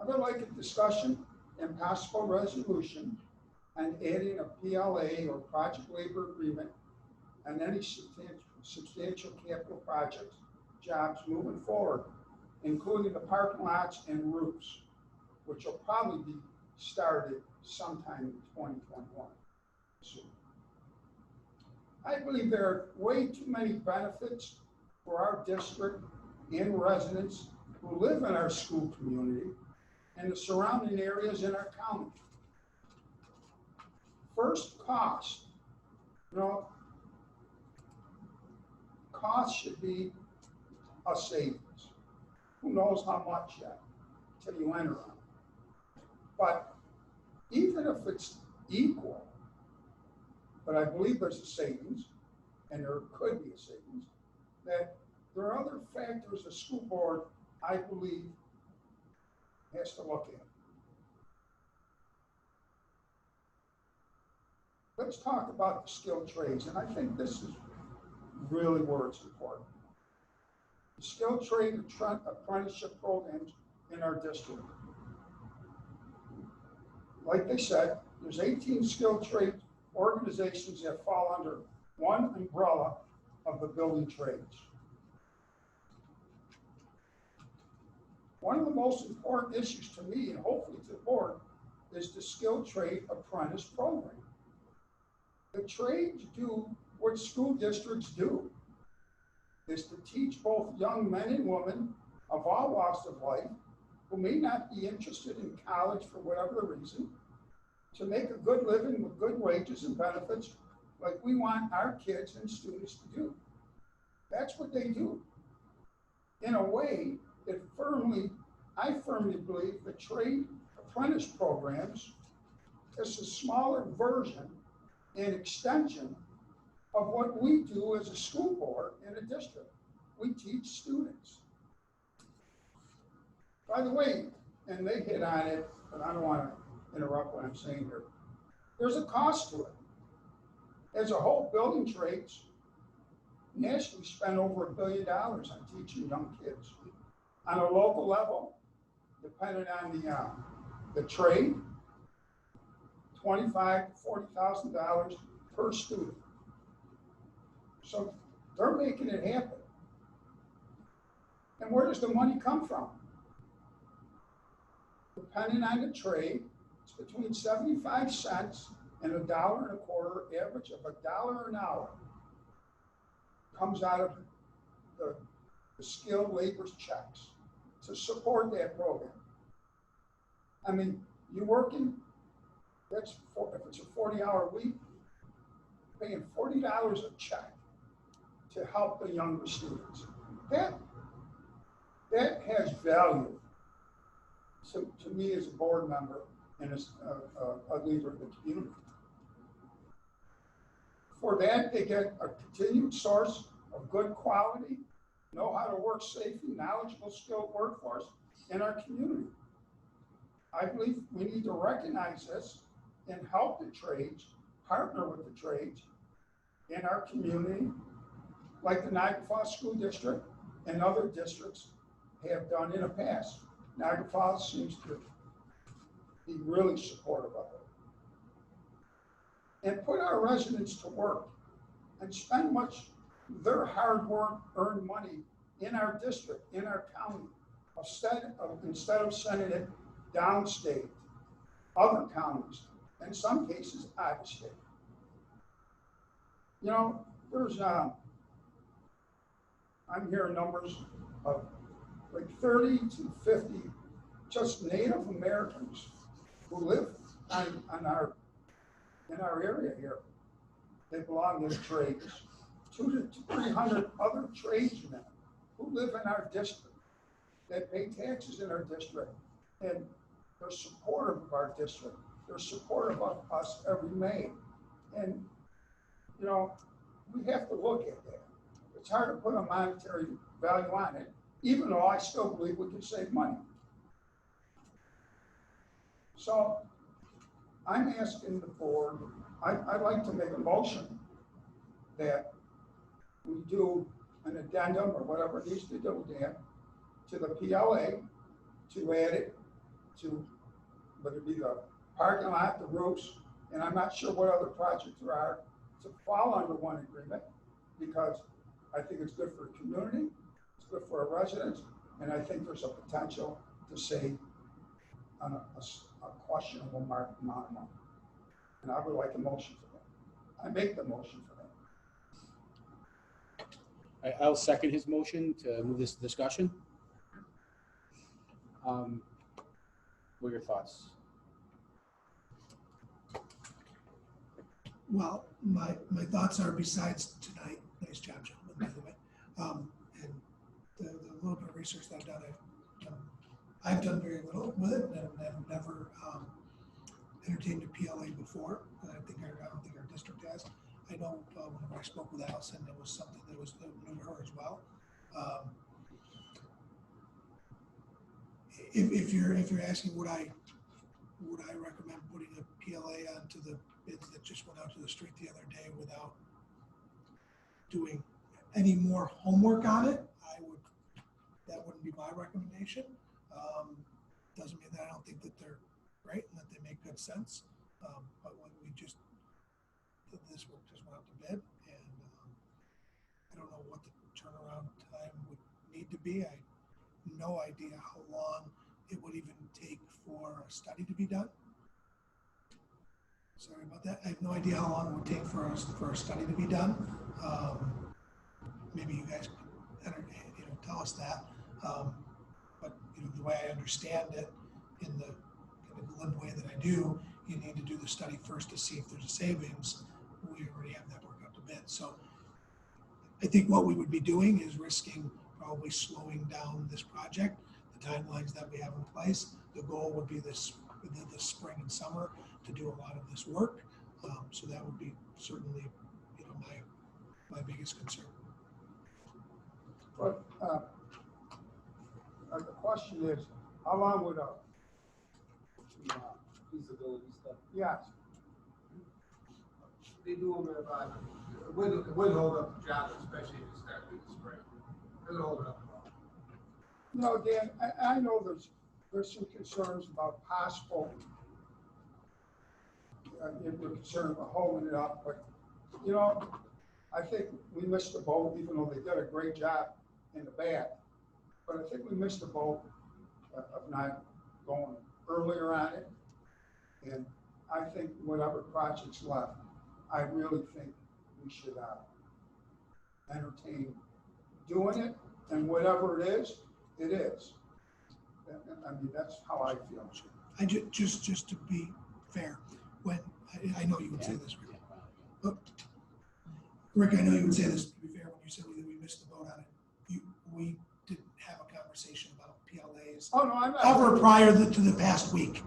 I would like a discussion and possible resolution on adding a PLA or project labor agreement on any substantial capital projects, jobs moving forward, including the parking lots and roofs, which will probably be started sometime in 2021. soon. I believe there are way too many benefits for our district and residents who who live in our school community and the surrounding areas in our county. First, cost. You know, cost should be a savings. Who knows how much yet until you enter on it. But even if it's equal, but I believe there's a savings, and there could be a savings, that there are other factors the school board, I believe, has to look at. Let's talk about the skilled trades, and I think this is really where it's important. The skilled trade apprenticeship programs in our district. Like they said, there's 18 skilled trade organizations that fall under one umbrella of the building trades. One of the most important issues to me, and hopefully to the board, is the skilled trade apprentice program. The trades do what school districts do, is to teach both young men and women of all walks of life who may not be interested in college for whatever the reason, to make a good living with good wages and benefits like we want our kids and students to do. That's what they do. In a way, I firmly believe the trade apprentice programs is a smaller version and extension of what we do as a school board in a district. We teach students. By the way, and they hit on it, but I don't want to interrupt what I'm saying here. There's a cost to it. As a whole, building trades nationally spend over $1 billion on teaching young kids. On a local level, depending on the trade, $25,000 to $40,000 per student. So they're making it happen. And where does the money come from? Depending on the trade, it's between 75 cents and $1.25, average of $1 an hour comes out of the skilled labor's checks to support that program. I mean, you're working, if it's a 40-hour week, paying $40 a check to help the younger students. That has value to me as a board member and as a leader of the community. For that, they get a continued source of good quality, know how to work safely, knowledgeable, skilled workforce in our community. I believe we need to recognize this and help the trades, partner with the trades in our community, like the Niagara Falls School District and other districts have done in the past. Niagara Falls seems to be really supportive of it. And put our residents to work and spend much of their hard work, earned money in our district, in our county, instead of sending it downstate, other counties, in some cases out of state. You know, there's I'm hearing numbers of like 30 to 50 just Native Americans who live in our area here. They belong in trades. 200 to 300 other tradesmen who live in our district that pay taxes in our district, and they're supportive of our district. They're supportive of us every May. And, you know, we have to look at that. It's hard to put a monetary value on it, even though I still believe we can save money. So I'm asking the board, I'd like to make a motion that we do an addendum or whatever it needs to do, Dan, to the PLA to add it to, whether it be the parking lot, the roofs, and I'm not sure what other projects there are to fall under one agreement, because I think it's good for the community, it's good for our residents, and I think there's a potential to save on a questionable amount of money. And I would like a motion for that. I make the motion for that. I'll second his motion to move this discussion. What are your thoughts? Well, my thoughts are, besides tonight, nice job, gentlemen, by the way. And the little bit of research that I've done, I've done very little with it, and I've never entertained a PLA before. I don't think our district has. I know whenever I spoke with Allison, it was something that was new to her as well. If you're asking would I recommend putting a PLA onto the bids that just went out to the street the other day without doing any more homework on it, that wouldn't be my recommendation. Doesn't mean that I don't think that they're great and that they make good sense. But when we just did this work, just went out to bid, and I don't know what the turnaround time would need to be. I have no idea how long it would even take for a study to be done. Sorry about that. I have no idea how long it would take for a study to be done. Maybe you guys could tell us that. But the way I understand it, in the glib way that I do, you need to do the study first to see if there's a savings. We already have that work up to bid. So I think what we would be doing is risking probably slowing down this project, the timelines that we have in place. The goal would be this spring and summer to do a lot of this work. So that would be certainly, my biggest concern. But the question is, how long would Feasibility stuff. yes, They do them in about, it wouldn't hold up the job, especially if you start with the spring. It doesn't hold it up at all. Dan, I know there's some concerns about possible, if we're concerned about holding it up, but, I think we missed the boat, even though they did a great job in the back. But I think we missed the boat of not going earlier on it. And I think whatever project's left, I really think we should entertain doing it, and whatever it is, it is. I mean, that's how I feel. I just to be fair, when I know you would say this, Rick. But Rick, I know you would say this, to be fair, when you said that we missed the boat on it. We didn't have a conversation about PLAs Oh, no, I'm not. ever prior to the past week.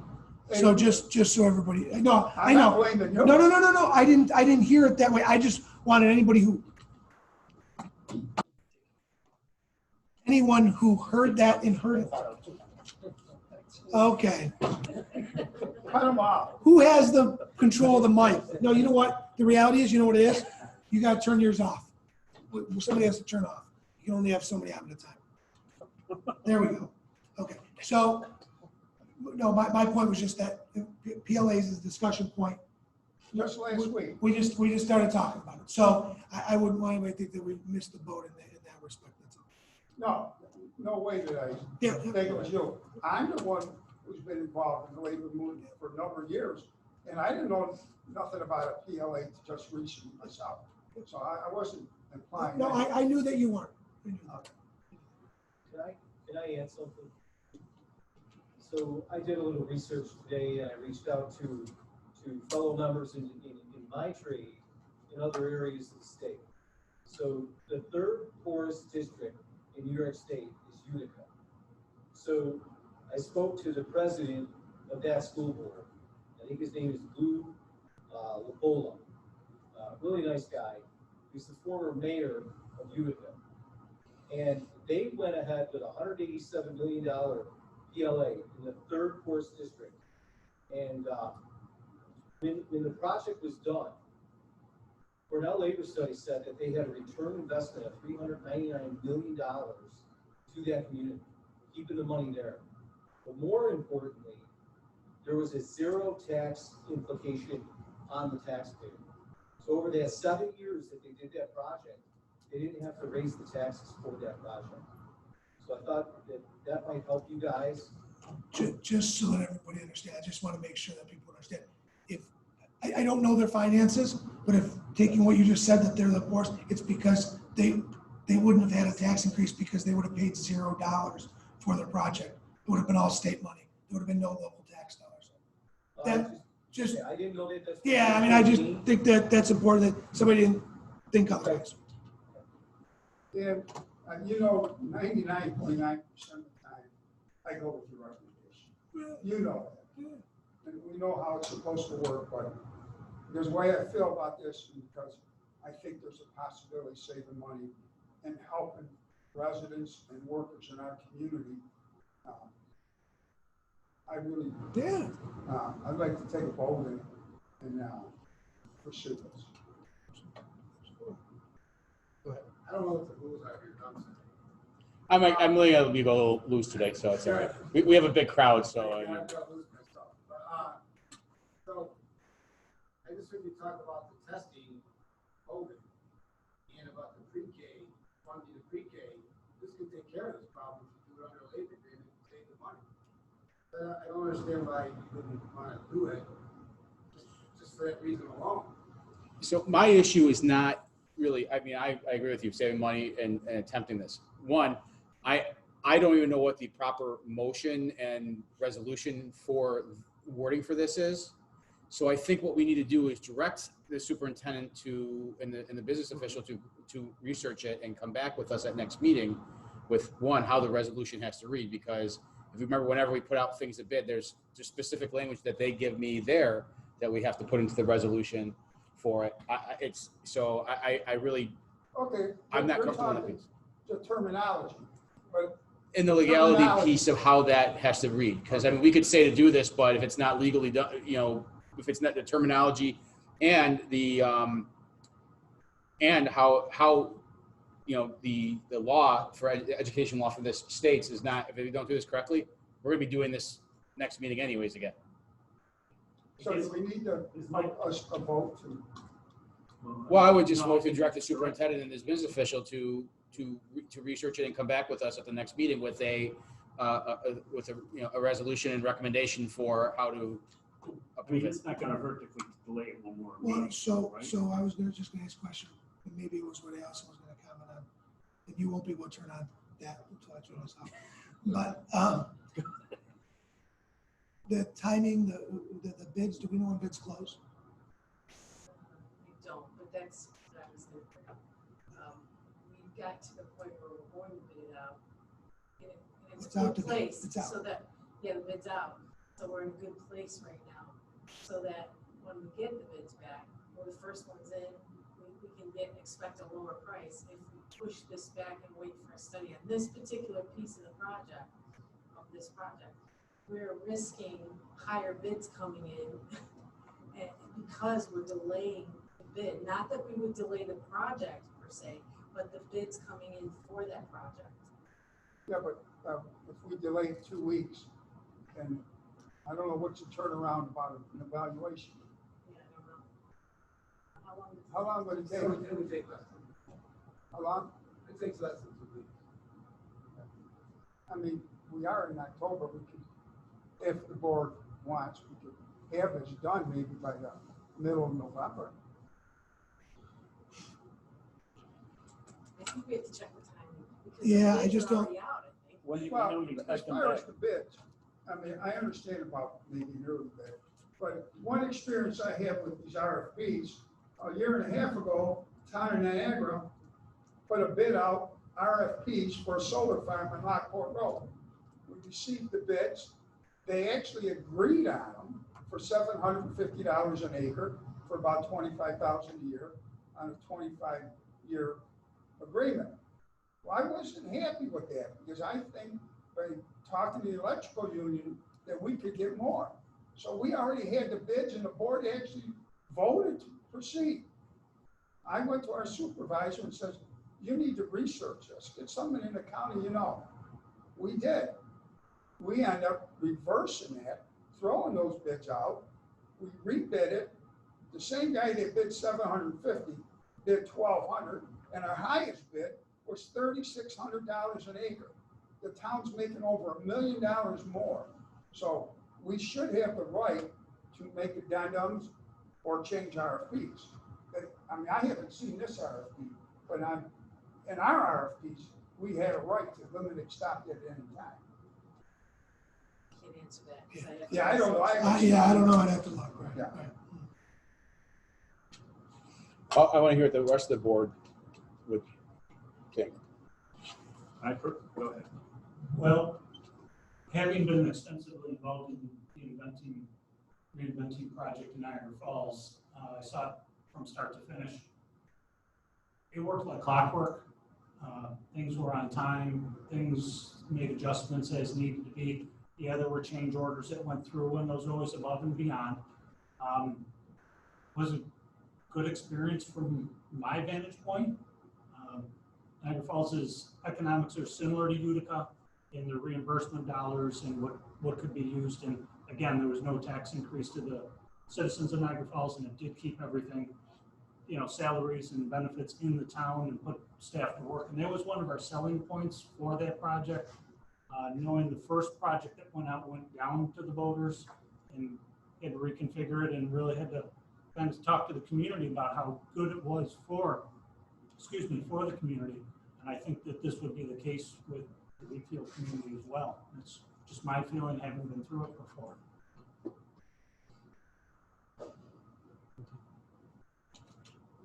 So just so everybody, no, I I'm not know. blaming you. No. I didn't hear it that way. I just wanted anyone who heard that and heard it. Okay. Cut them off. Who has the control of the mic? No, you know what? The reality is, you know what it is? You got to turn yours off. Somebody has to turn off. You can only have so many out at a time. There we go. Okay. So, no, my point was just that PLAs is a discussion point. Just last week. We just started talking about it. So I wouldn't want anybody to think that we missed the boat in that respect. That's all. No way did I Yeah. think it was you. I'm the one who's been involved in the labor movement for a number of years, and I didn't know nothing about a PLA to just recently myself. So I wasn't implying. No, I knew that you weren't. I knew that. Can I add something? So I did a little research today, and I reached out to fellow members in my trade in other areas of the state. So the third poorest district in New York State is Utica. So I spoke to the president of that school board. I think his name is Lou Lapola. Really nice guy. He's the former mayor of Utica. And they went ahead with a $187 million PLA in the third poorest district. And when the project was done, Cornell Labor Study said that they had a return investment of $399 million to that community, keeping the money there. But more importantly, there was a zero tax implication on the taxpayer. So over the 7 years that they did that project, they didn't have to raise the taxes for that project. So I thought that might help you guys. Just so that everybody understands, I just want to make sure that people understand. If I don't know their finances, but if taking what you just said that they're the poorest, it's because they wouldn't have had a tax increase because they would have paid $0 for their project. It would have been all state money. There would have been no local tax dollars. That just, I didn't know that. That's- yeah, I mean, I just think that that's important that somebody didn't think otherwise. And, you know, 99.9% of the time, I go with your recommendation. You know that. And we know how it's supposed to work, but there's a way I feel about this, and because I think there's a possibility of saving money and helping residents and workers in our community. I really, Yeah. I'd like to take a vote and pursue this. Go ahead. I don't know what the rules are here, I'm sorry. I'm really gonna be a little loose today, so it's all right. We have a big crowd, so. I got lose myself. But, so, I just heard you talk about the testing, COVID, and about the pre-K, funding the pre-K. This can take care of this problem if you do it under a labor agreement and save the money. I don't understand why you wouldn't want to do it, just for that reason alone. So my issue is not really, I mean, I agree with you, saving money and attempting this. One, I don't even know what the proper motion and resolution for wording for this is. So I think what we need to do is direct the superintendent to, and the business official to research it and come back with us at next meeting with, one, how the resolution has to read, because if you remember, whenever we put out things to bid, there's just specific language that they give me there that we have to put into the resolution for it. I really, Okay. I'm not you're comfortable with talking things. The terminology, but In the legality piece of how that has to read, because I mean, we could say to do this, but if it's not legally done, you know, if it's not the terminology and the and how you know the law for education law for this states is not, if we don't do this correctly, we're gonna be doing this next meeting anyways again. so do we need to a vote to? Well, I would just vote to direct the superintendent and his business official to research it and come back with us at the next meeting with a you know, a resolution and recommendation for how to I approve mean, it. it's not gonna hurt if we delay it one more Well, meeting, so right? I was just gonna ask a question, and maybe it was what Allison was gonna comment on. And you won't be able to turn on that until I turn this off. But the timing, the bids, do we know when bids close? We don't, but that's what I was gonna bring up. We got to the point where we're going to bid it out. And it's It's a out good today. place, It's out. so that, yeah, the bid's out. So we're in a good place right now, so that when we get the bids back, we're the first ones in, we can expect a lower price. If we push this back and wait for a study on this particular piece of the project, we're risking higher bids coming in and because we're delaying the bid. Not that we would delay the project per se, but the bids coming in for that project. Yeah, but if we delay it 2 weeks, then I don't know what's the turnaround about an evaluation. Yeah, I don't know. How long would it take? It would take less. How long? It takes less than 2 weeks. I mean, we are in October, we could, if the board wants, we could have this done maybe by the middle of November. I think we have to check the timing. because Yeah, the I bids just are don't- already out, I think. When do Well, you as expect them far as back? the bids, I mean, I understand about maybe an early bid, but one experience I have with these RFPs, a year and a half ago, Town of Niagara put a bid out, RFPs for a solar farm on Lockport Road. We received the bids, they actually agreed on them for $750 an acre for about $25,000 a year on a 25-year agreement. Well, I wasn't happy with that because I think by talking to the electrical union that we could get more. So we already had the bids and the board actually voted to proceed. I went to our supervisor and says, you need to research this. Get someone in the county, you know. We did. We end up reversing that, throwing those bids out. We rebid it. The same guy that bid $750 bid $1,200, and our highest bid was $3,600 an acre. The town's making over $1 million more. So we should have the right to make addendums or change RFPs. I mean, I haven't seen this RFP, but in our RFPs, we had a right to limited stop at any time. can answer that. 'cause I have to Yeah, I don't know. Yeah, I don't know, I'd have to look, right? Yeah. Right. I want to hear what the rest of the board would think. Go ahead. Well, having been extensively involved in the reinventing project in Niagara Falls, I saw it from start to finish. It worked like clockwork. Things were on time, things made adjustments as needed to be. Yeah, there were change orders that went through, and those were always above and beyond. Was a good experience from my vantage point. Niagara Falls' economics are similar to Utica in the reimbursement dollars and what could be used. And again, there was no tax increase to the citizens of Niagara Falls, and it did keep everything, salaries and benefits in the town and put staff to work. And that was one of our selling points for that project. Knowing the first project that went down to the voters and had to reconfigure it and really had to kind of talk to the community about how good it was for the community. And I think that this would be the case with the Wheatfield community as well. It's just my feeling, having been through it before.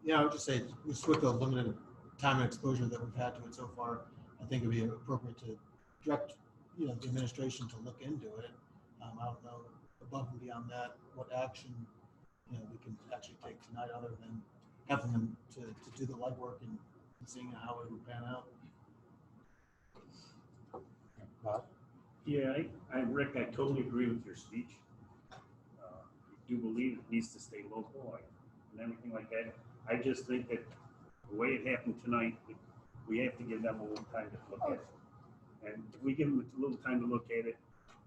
Yeah, I would just say, just with the limited time and exposure that we've had to it so far, I think it'd be appropriate to direct, the administration to look into it. I don't know, above and beyond that, what action, we can actually take tonight other than having them to do the legwork and seeing how it would pan out. Yeah, Rick, I totally agree with your speech. I do believe it needs to stay local and everything like that. I just think that the way it happened tonight, we have to give them a little time to look at it. And if we give them a little time to look at it,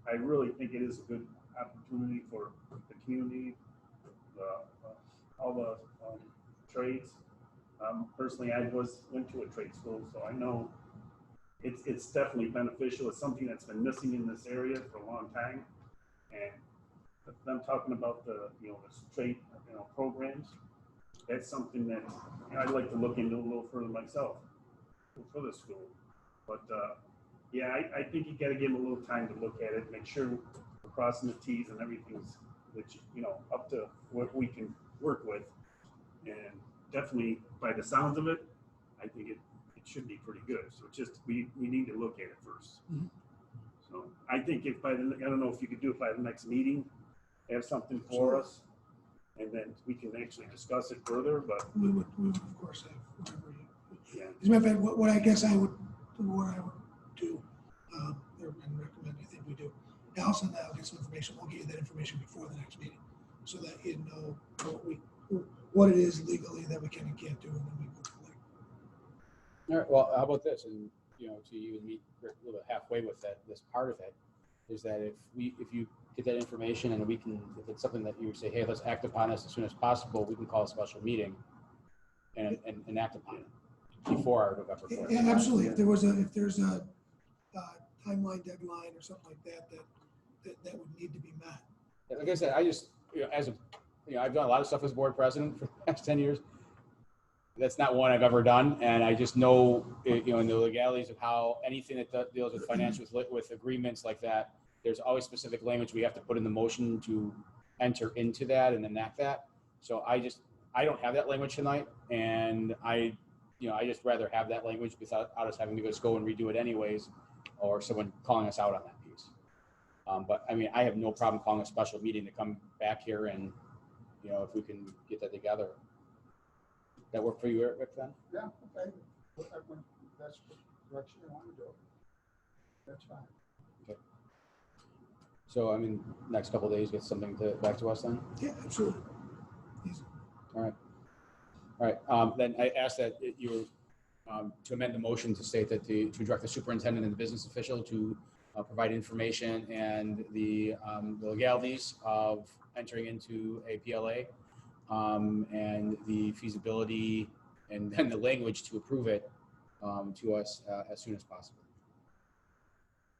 I really think it is a good opportunity for the community, all the trades. Personally, I went to a trade school, so I know it's definitely beneficial. It's something that's been missing in this area for a long time. And them talking about the trade programs, that's something that I'd like to look into a little further myself for the school. But yeah, I think you got to give them a little time to look at it, make sure we're crossing the T's and everything's up to what we can work with. And definitely, by the sounds of it, I think it should be pretty good. So just we need to look at it first. Mm-hmm. So I think I don't know if you could do it by the next meeting, have something for us, and then we can actually discuss it further. But we would of course have whatever you. Yeah. As a matter of fact, what I guess I would do and recommend, I think we do. Allison and I will get some information. We'll get you that information before the next meeting, so that you know what it is legally that we can and can't do, and then we go from there. All right, well, how about this? And, to even meet Rick a little bit halfway with this part of it, is that if you get that information and if it's something that you say, hey, let's act upon this as soon as possible, we can call a special meeting and act upon it before our November 4th. Yeah, absolutely. If there's a timeline deadline or something like that would need to be met. Like I said, I just, I've done a lot of stuff as board president for the past 10 years. That's not one I've ever done. And I just know, in the legalities of how anything that deals with financials, with agreements like that, there's always specific language we have to put in the motion to enter into that and enact that. So I don't have that language tonight. And I just rather have that language without us having to just go and redo it anyways, or someone calling us out on that piece. But I mean, I have no problem calling a special meeting to come back here and, if we can get that together. That work for you, Rick, then? Yeah, okay. That's the direction I want to go. That's fine. Okay. So, I mean, next couple of days, get something back to us then? Yeah, absolutely. Easy. All right. Then I ask that you to amend the motion to state that to direct the superintendent and the business official to provide information and the legalities of entering into a PLA and the feasibility and then the language to approve it to us as soon as possible.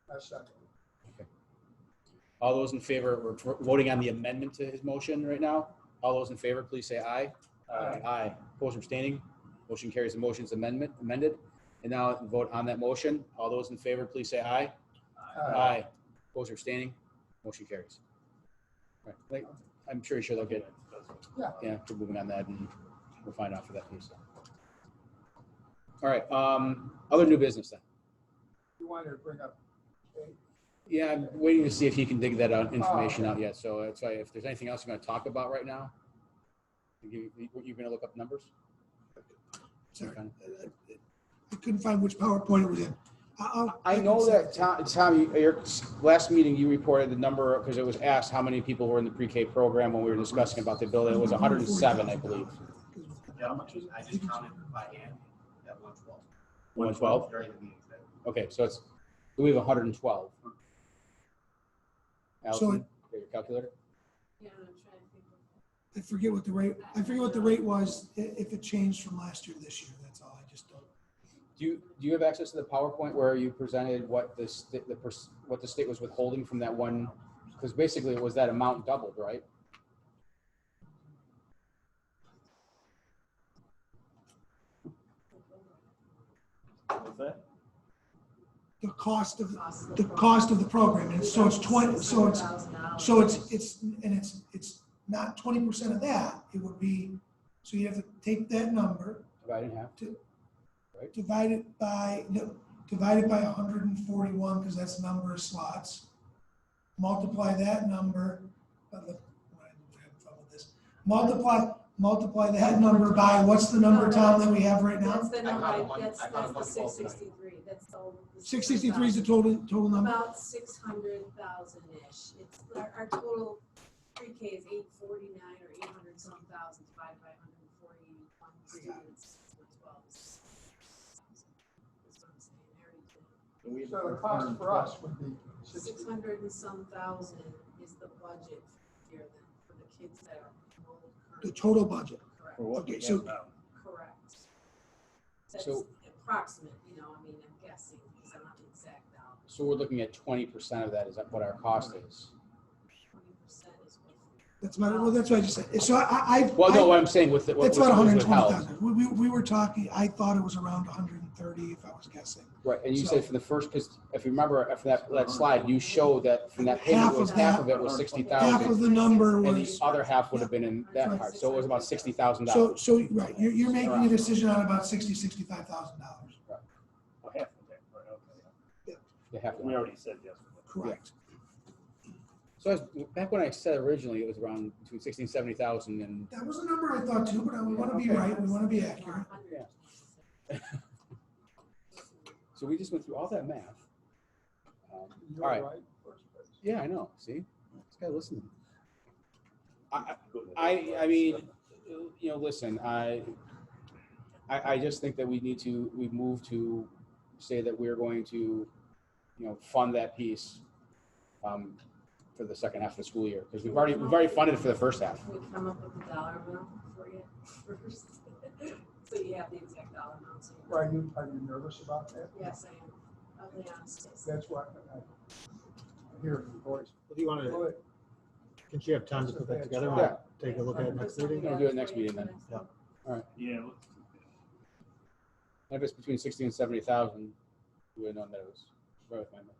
That's second. Okay. All those in favor, we're voting on the amendment to his motion right now. All those in favor, please say aye. Aye. Aye. Opposed or abstaining? Motion carries. The motion is amended. And now vote on that motion. All those in favor, please say aye. Aye. Aye. Opposed or abstaining? Motion carries. All right, I'm sure they'll get, yeah, we're moving on that and we'll find out for that piece. All right, other new business then. You wanted to bring up, Yeah, I'm waiting to see if he can dig that information out yet. So that's why if there's anything else you're going to talk about right now, you're going to look up numbers? Sorry, I couldn't find which PowerPoint it was in. I know that, Tom, your last meeting, you reported the number, because it was asked how many people were in the pre-K program when we were discussing about the building. It was 107, I believe. Yeah, I just counted by hand at 112. 112? During the meeting today. Okay, so we have 112. So Allison, your calculator? Yeah, I'm trying to think of. I forget what the rate was, if it changed from last year to this year, that's all, I just don't. Do you have access to the PowerPoint where you presented what the state was withholding from that one? Because basically it was that amount doubled, right? What's that? The cost of the program, and so it's 20, so it's not 20% of that, it would be, so you have to take that number. Divide in half. Right. Divide it by 141, because that's the number of slots. Multiply that number, multiply that number by, what's the number, Tom, that we have right now? That's the number, that's the 663, that's the. 663 is the total number? About 600,000-ish. It's, our total pre-K is 849 or 800 some thousand divided by 141 students. 12. so the cost for us would be 600 and some thousand is the budget here then for the kids that are enrolled currently. The total budget. Correct. For what we Okay, so- have now. Correct. That's So- approximate, I mean, I'm guessing, because I'm not the exact dollar. So we're looking at 20% of that. Is that what our cost is? 20% is what. That's what I just said. So I. Well, no, what I'm saying with That's about 120,000. We were talking, I thought it was around 130 if I was guessing. Right, and you So- said for the first, because if you remember after that slide, you showed that from that payment, half of it was 60,000. Half of the number And the was, other half would have been in that part, so it was about $60,000. so, right, you're making a decision on about $65,000. Well, half of that, right, okay. The half of We it. already said yes. Correct. So back when I said originally, it was around between 60 and 70,000, and That was a number I thought too, but we want to be right, we want to be accurate. so we just went through all that math. you're All right. right. First place. Yeah, I know. See, this guy listening. I mean, listen, I just think that we move to say that we're going to, fund that piece for the second half of the school year, because we've already funded it for the first half. Can we come up with the dollar amount for you first? So you have the exact dollar amount. So you know. Are you nervous about that? Yes, I am. I'll be honest. Yes. That's what I hear in your voice. What do you want Go to, ahead. can you have time to put that together? Yeah. Take a look at it next meeting? We'll do it next meeting then. Yeah. Yeah. If it's between 60 and 70,000, we would know that it was right with my number.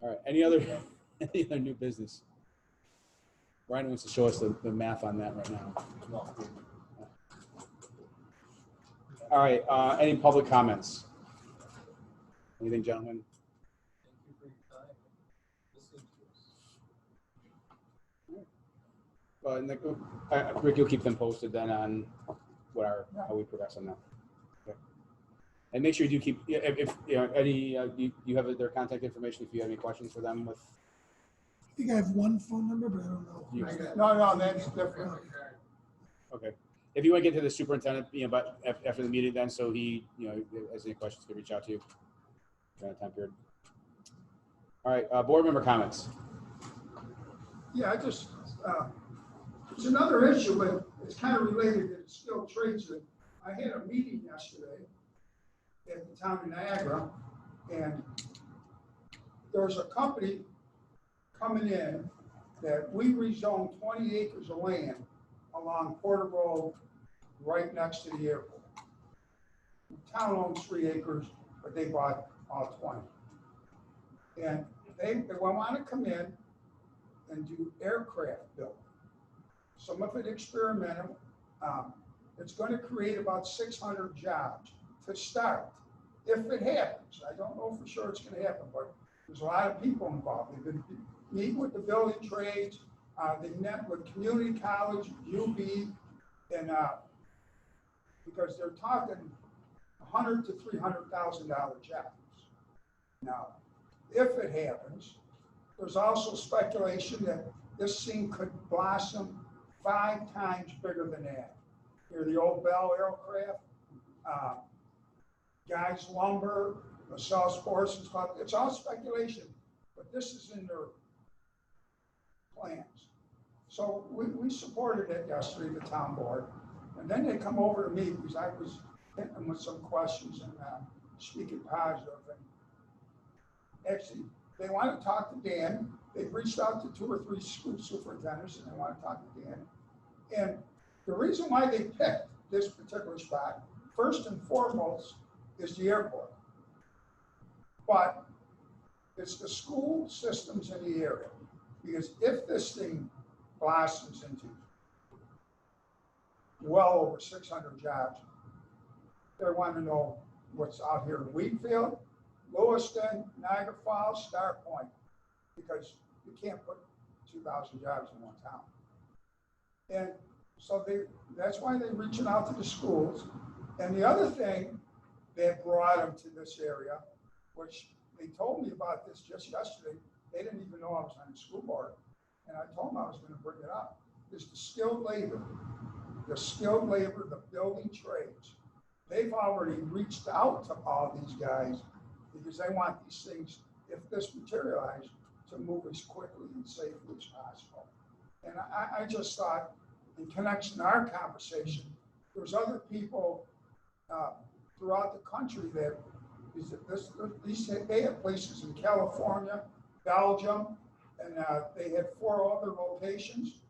All right, any other new business? Ryan wants to show us the math on that right now. All right, any public comments? Anything, gentlemen? Rick, you'll keep them posted then on how we progress on that. Okay. And make sure you do keep, if you have their contact information if you have any questions for them with. I think I have one phone number, but I don't know. No, that's different. Okay. If you want to get to the superintendent, but after the meeting then, so he, has any questions, can reach out to you during that time period. All right, board member comments. Yeah, it's another issue, but it's kind of related to skilled trades. I had a meeting yesterday at the town of Niagara, and there's a company coming in that we rezoned 20 acres of land along Porter Road, right next to the airport. The town owns 3 acres, but they bought all 20. And they want to come in and do aircraft building. Some of it experimental. It's going to create about 600 jobs to start, if it happens. I don't know for sure it's going to happen, but there's a lot of people involved. They've been meeting with the building trades. They met with community college, UB, and because they're talking $100,000 to $300,000 jobs. Now, if it happens, there's also speculation that this thing could blossom 5 times bigger than that. Here, the old Bell Aircraft, Guys Lumber, LaSalle Sports Club. It's all speculation, but this is in their plans. So we supported it yesterday, the town board. And then they come over to me because I was hitting them with some questions and speaking positive. And actually, they want to talk to Dan. They've reached out to 2 or 3 school superintendents and they want to talk to Dan. And the reason why they picked this particular spot, first and foremost, is the airport. But it's the school systems in the area. Because if this thing blossoms into well over 600 jobs, they want to know what's out here in Wheatfield, Lewiston, Niagara Falls, Star Point, because you can't put 2,000 jobs in one town. And so that's why they're reaching out to the schools. And the other thing that brought them to this area, which they told me about this just yesterday, they didn't even know I was on the school board. And I told them I was going to bring it up, is the skilled labor. The skilled labor, the building trades. They've already reached out to all these guys because they want these things, if this materializes, to move as quickly and safely as possible. And I just thought, in connection to our conversation, there's other people throughout the country that they have places in California, Belgium, and they had 4 other locations.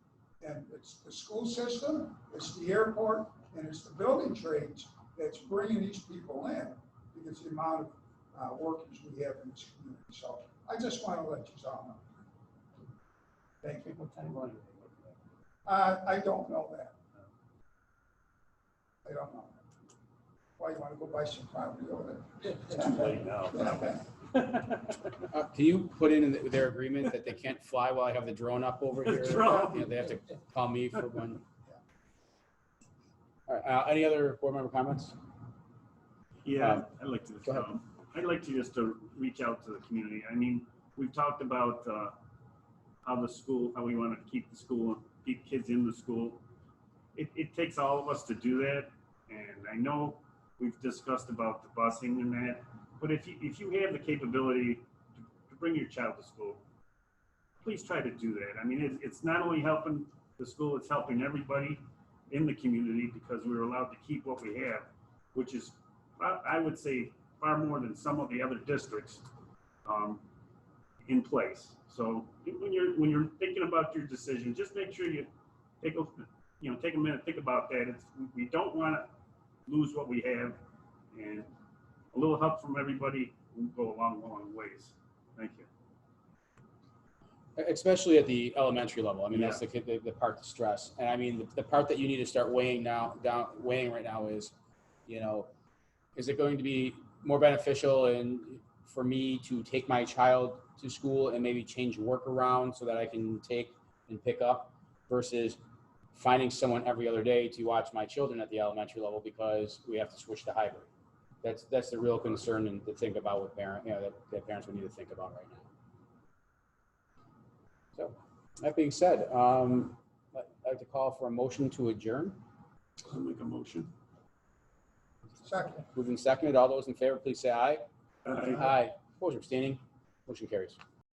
And it's the school system, it's the airport, and it's the building trades that's bringing these people in because the amount of workers we have in this community. So I just want to let you all know. Thank you. I don't know that. I don't know. Why, you want to go buy some property over there? It's too late now. Can you put in their agreement that they can't fly while I have the drone up over here? Drone. You know, they have to call me for one. All right, any other board member comments? Yeah, I'd like to, go ahead. I'd like to just reach out to the community. I mean, we've talked about how we want to keep the school, keep kids in the school. It takes all of us to do that. And I know we've discussed about the busing and that, but if you have the capability to bring your child to school, please try to do that. I mean, it's not only helping the school, it's helping everybody in the community because we're allowed to keep what we have, which is, I would say, far more than some of the other districts in place. So when you're thinking about your decision, just make sure you take a minute, think about that. We don't want to lose what we have, and a little help from everybody will go a long ways. Thank you. Especially at the elementary level. I mean, Yeah. that's the part to stress. And I mean, the part that you need to start weighing right now is, you know, is it going to be more beneficial for me to take my child to school and maybe change work around so that I can take and pick up versus finding someone every other day to watch my children at the elementary level because we have to switch to hybrid. That's the real concern and to think about with parents, you know, that parents would need to think about right now. So that being said, I'd like to call for a motion to adjourn. I'll make a motion. Second. Moving seconded, all those in favor, please say aye. Aye. Aye. Opposed or abstaining? Motion carries.